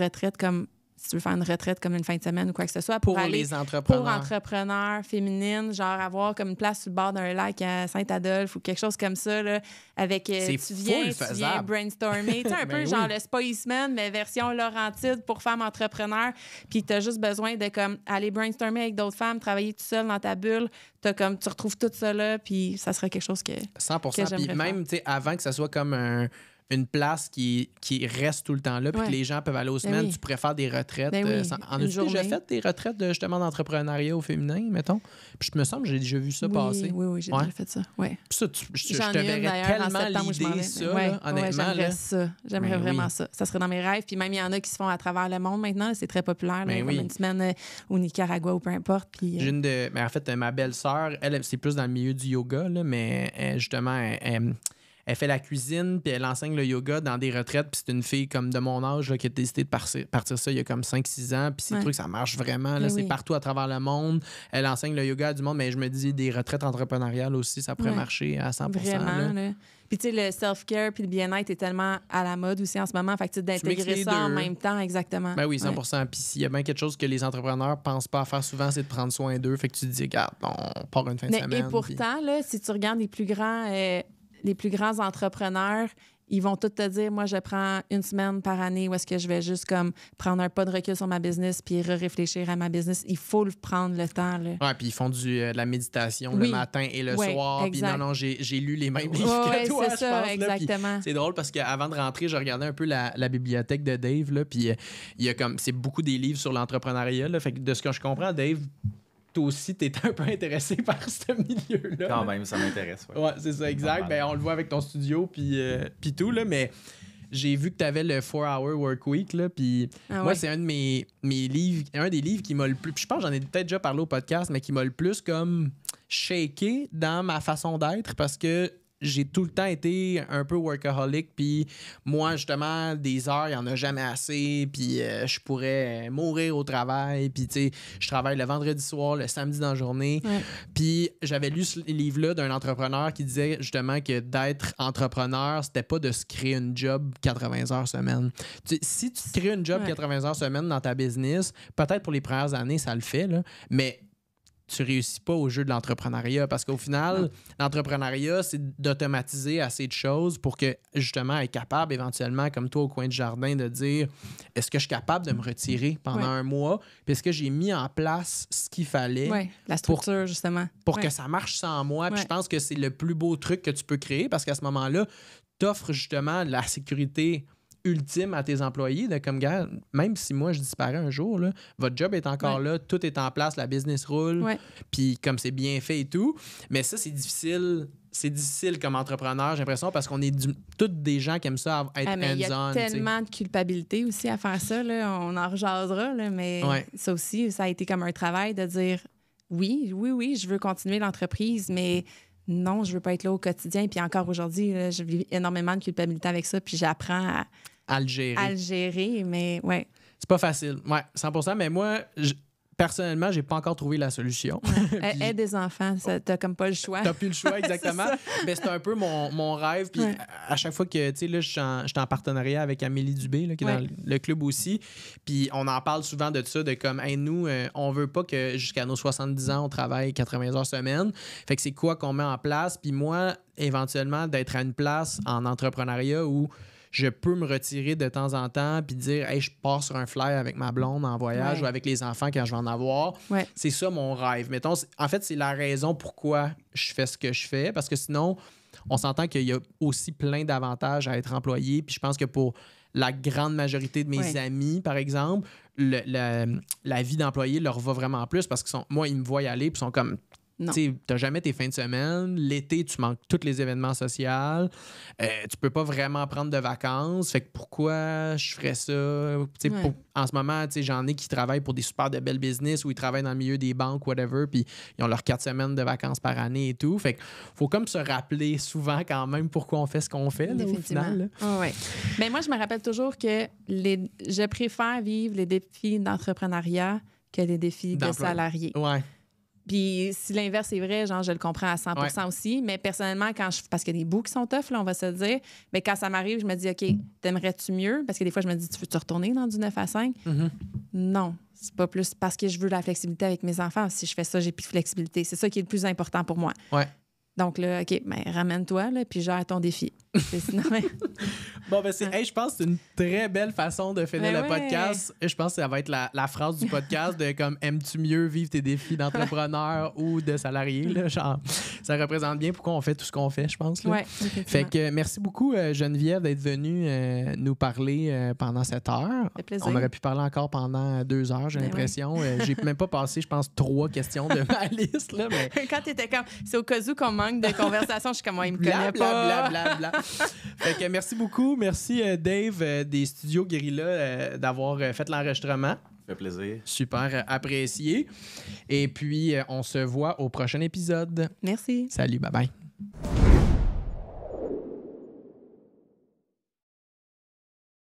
retraite comme... Si tu veux faire une retraite comme une fin de semaine ou quoi que ce soit. Pour les entrepreneurs. Pour entrepreneurs féminines, genre avoir comme une place sur le bord d'un lac à Saint-Adolphe ou quelque chose comme ça, là, avec... tu viens brainstormer. Tu sais, un peu genre le Spaceman, mais version Laurentide pour femmes entrepreneurs. Puis tu as juste besoin de comme aller brainstormer avec d'autres femmes, travailler tout seul dans ta bulle. Tu retrouves tout ça là, puis ça serait quelque chose que 100%. Puis même, tu sais, avant que ça soit comme une place qui reste tout le temps là, puis que les gens peuvent aller aux semaines, tu pourrais faire des retraites. En as-tu déjà fait des retraites justement d'entrepreneuriat au féminin, mettons? Puis je me semble que j'ai déjà vu ça passer. Oui, j'ai déjà fait ça. Ouais. Puis ça, je te verrais tellement l'idée, ça, là, honnêtement. J'aimerais vraiment ça. Ça serait dans mes rêves. Puis même, il y en a qui se font à travers le monde maintenant. C'est très populaire, comme une semaine au Nicaragua ou peu importe. Puis, mais en fait, ma belle-sœur, elle, c'est plus dans le milieu du yoga, là, mais justement, elle fait la cuisine, puis elle enseigne le yoga dans des retraites. Puis c'est une fille comme de mon âge là, qui a décidé de partir ça il y a comme 5-6 ans. Puis ces trucs, ça marche vraiment. Là, c'est partout à travers le monde. Elle enseigne le yoga à du monde, mais je me dis des retraites entrepreneuriales aussi, ça pourrait marcher à 100%. Vraiment, là. Puis tu sais, le self-care puis le bien-être est tellement à la mode aussi en ce moment. Fait que d'intégrer ça en même temps, exactement. Ben oui, 100%. Puis s'il y a bien quelque chose que les entrepreneurs pensent pas à faire souvent, c'est de prendre soin d'eux. Fait que tu te dis, regarde, on part une fin de semaine. Et pourtant, là, si tu regardes les plus grands entrepreneurs, ils vont tous te dire, moi, je prends une semaine par année où est-ce que je vais juste comme prendre un pas de recul sur ma business puis réfléchir à ma business. Il faut prendre le temps. Là. Ouais, puis ils font de la méditation le matin et le soir. Puis non, j'ai lu les mêmes livres que toi, je pense. Exactement. C'est drôle parce qu'avant de rentrer, je regardais un peu la bibliothèque de Dave. Là, puis il y a c'est beaucoup des livres sur l'entrepreneuriat. Là, fait que de ce que je comprends, Dave, toi aussi, t'es un peu intéressé par ce milieu-là. Quand même, ça m'intéresse. Ouais, c'est ça, exact. Ben, on le voit avec ton studio, puis tout, là, mais j'ai vu que t'avais le 4-Hour Workweek, là, puis moi, c'est un de mes livres, un des livres qui m'a le plus... Je pense que j'en ai peut-être déjà parlé au podcast, mais qui m'a le plus comme shaké dans ma façon d'être, parce que j'ai tout le temps été un peu workaholic, puis moi, justement, des heures, il n'y en a jamais assez, puis je pourrais mourir au travail, puis tu sais, je travaille le vendredi soir, le samedi dans la journée. Puis j'avais lu ce livre-là d'un entrepreneur qui disait justement que d'être entrepreneur, c'était pas de se créer une job 80 heures semaine. Si tu te crées une job 80 heures semaine dans ta business, peut-être pour les premières années, ça le fait, là, mais tu réussis pas au jeu de l'entrepreneuriat parce qu'au final, l'entrepreneuriat, c'est d'automatiser assez de choses pour que, justement, être capable éventuellement, comme toi au coin du jardin, de dire est-ce que je suis capable de me retirer pendant un mois? Puis est-ce que j'ai mis en place ce qu'il fallait? La structure, justement. Pour que ça marche sans moi. Puis je pense que c'est le plus beau truc que tu peux créer parce qu'à ce moment-là, tu offres justement la sécurité ultime à tes employés de comme gars, même si moi je disparais un jour, là, votre job est encore là, tout est en place, la business roule, puis comme c'est bien fait et tout. Mais ça, c'est difficile. C'est difficile comme entrepreneur, j'ai l'impression, parce qu'on est tous des gens qui aiment ça être hands-on. Il y a tellement de culpabilité aussi à faire ça. Là. On en rejasera, là, mais ça aussi, ça a été comme un travail de dire oui, je veux continuer l'entreprise, mais non, je veux pas être là au quotidien. Puis encore aujourd'hui, là, je vis énormément de culpabilité avec ça, puis j'apprends à le gérer, mais c'est pas facile, 100%. Mais moi, personnellement, j'ai pas encore trouvé la solution. Aide des enfants, t'as comme pas le choix. T'as plus le choix, exactement. Mais c'est un peu mon rêve. Puis à chaque fois que, tu sais, là, je suis en partenariat avec Amélie Dubé, là, qui est dans le club aussi. Puis on en parle souvent de ça, de comme, hey, nous, on veut pas que jusqu'à nos 70 ans, on travaille 80 heures semaine. Fait que c'est quoi qu'on met en place? Puis moi, éventuellement, d'être à une place en entrepreneuriat où je peux me retirer de temps en temps puis dire hey, je pars sur un fly avec ma blonde en voyage ou avec les enfants quand je vais en avoir. C'est ça mon rêve. Mettons, en fait, c'est la raison pourquoi je fais ce que je fais parce que sinon, on s'entend qu'il y a aussi plein d'avantages à être employé. Puis je pense que pour la grande majorité de mes amis, par exemple, la vie d'employé leur va vraiment plus parce que moi, ils me voient y aller puis sont comme Tu n'as jamais tes fins de semaine. L'été, tu manques tous les événements sociaux. Tu peux pas vraiment prendre de vacances. Fait que pourquoi je ferais ça? En ce moment, j'en ai qui travaillent pour des super de belles business ou ils travaillent dans le milieu des banques, whatever, puis ils ont leurs 4 semaines de vacances par année et tout. Fait que faut comme se rappeler souvent quand même pourquoi on fait ce qu'on fait, là, au final. Oui. Ben, moi, je me rappelle toujours que je préfère vivre les défis d'entrepreneuriat que les défis de salarié. Ouais. Puis si l'inverse est vrai, genre, je le comprends à 100% aussi. Mais personnellement, parce qu'il y a des bouts qui sont tough, là, on va se le dire, mais quand ça m'arrive, je me dis, OK, t'aimerais-tu mieux? Parce que des fois, je me dis, tu veux-tu retourner dans du 9 à 5? Mm-hmm. Non, c'est pas plus parce que je veux la flexibilité avec mes enfants. Si je fais ça, j'ai plus de flexibilité. C'est ça qui est le plus important pour moi. Ouais. Donc là, OK, ben, ramène-toi, là, puis gère ton défi. Sinon, bon, ben, je pense que c'est une très belle façon de finir le podcast. Je pense que ça va être la phrase du podcast de comme aimes-tu mieux vivre tes défis d'entrepreneur ou de salarié? Là, genre, ça représente bien pourquoi on fait tout ce qu'on fait, je pense. Oui, fait que merci beaucoup, Geneviève, d'être venue nous parler pendant cette heure. Ça fait plaisir. On aurait pu parler encore pendant 2 heures, j'ai l'impression. J'ai même pas passé, je pense, 3 questions de ma liste. Là, mais... Quand t'étais comme, c'est au cas où qu'on manque de conversation, je suis comme, moi, il me connaît pas. Bla. Fait que merci beaucoup. Merci, Dave, des studios Guérilla, d'avoir fait l'enregistrement. Ça fait plaisir. Super apprécié. Et puis, on se voit au prochain épisode. Merci. Salut, bye-bye.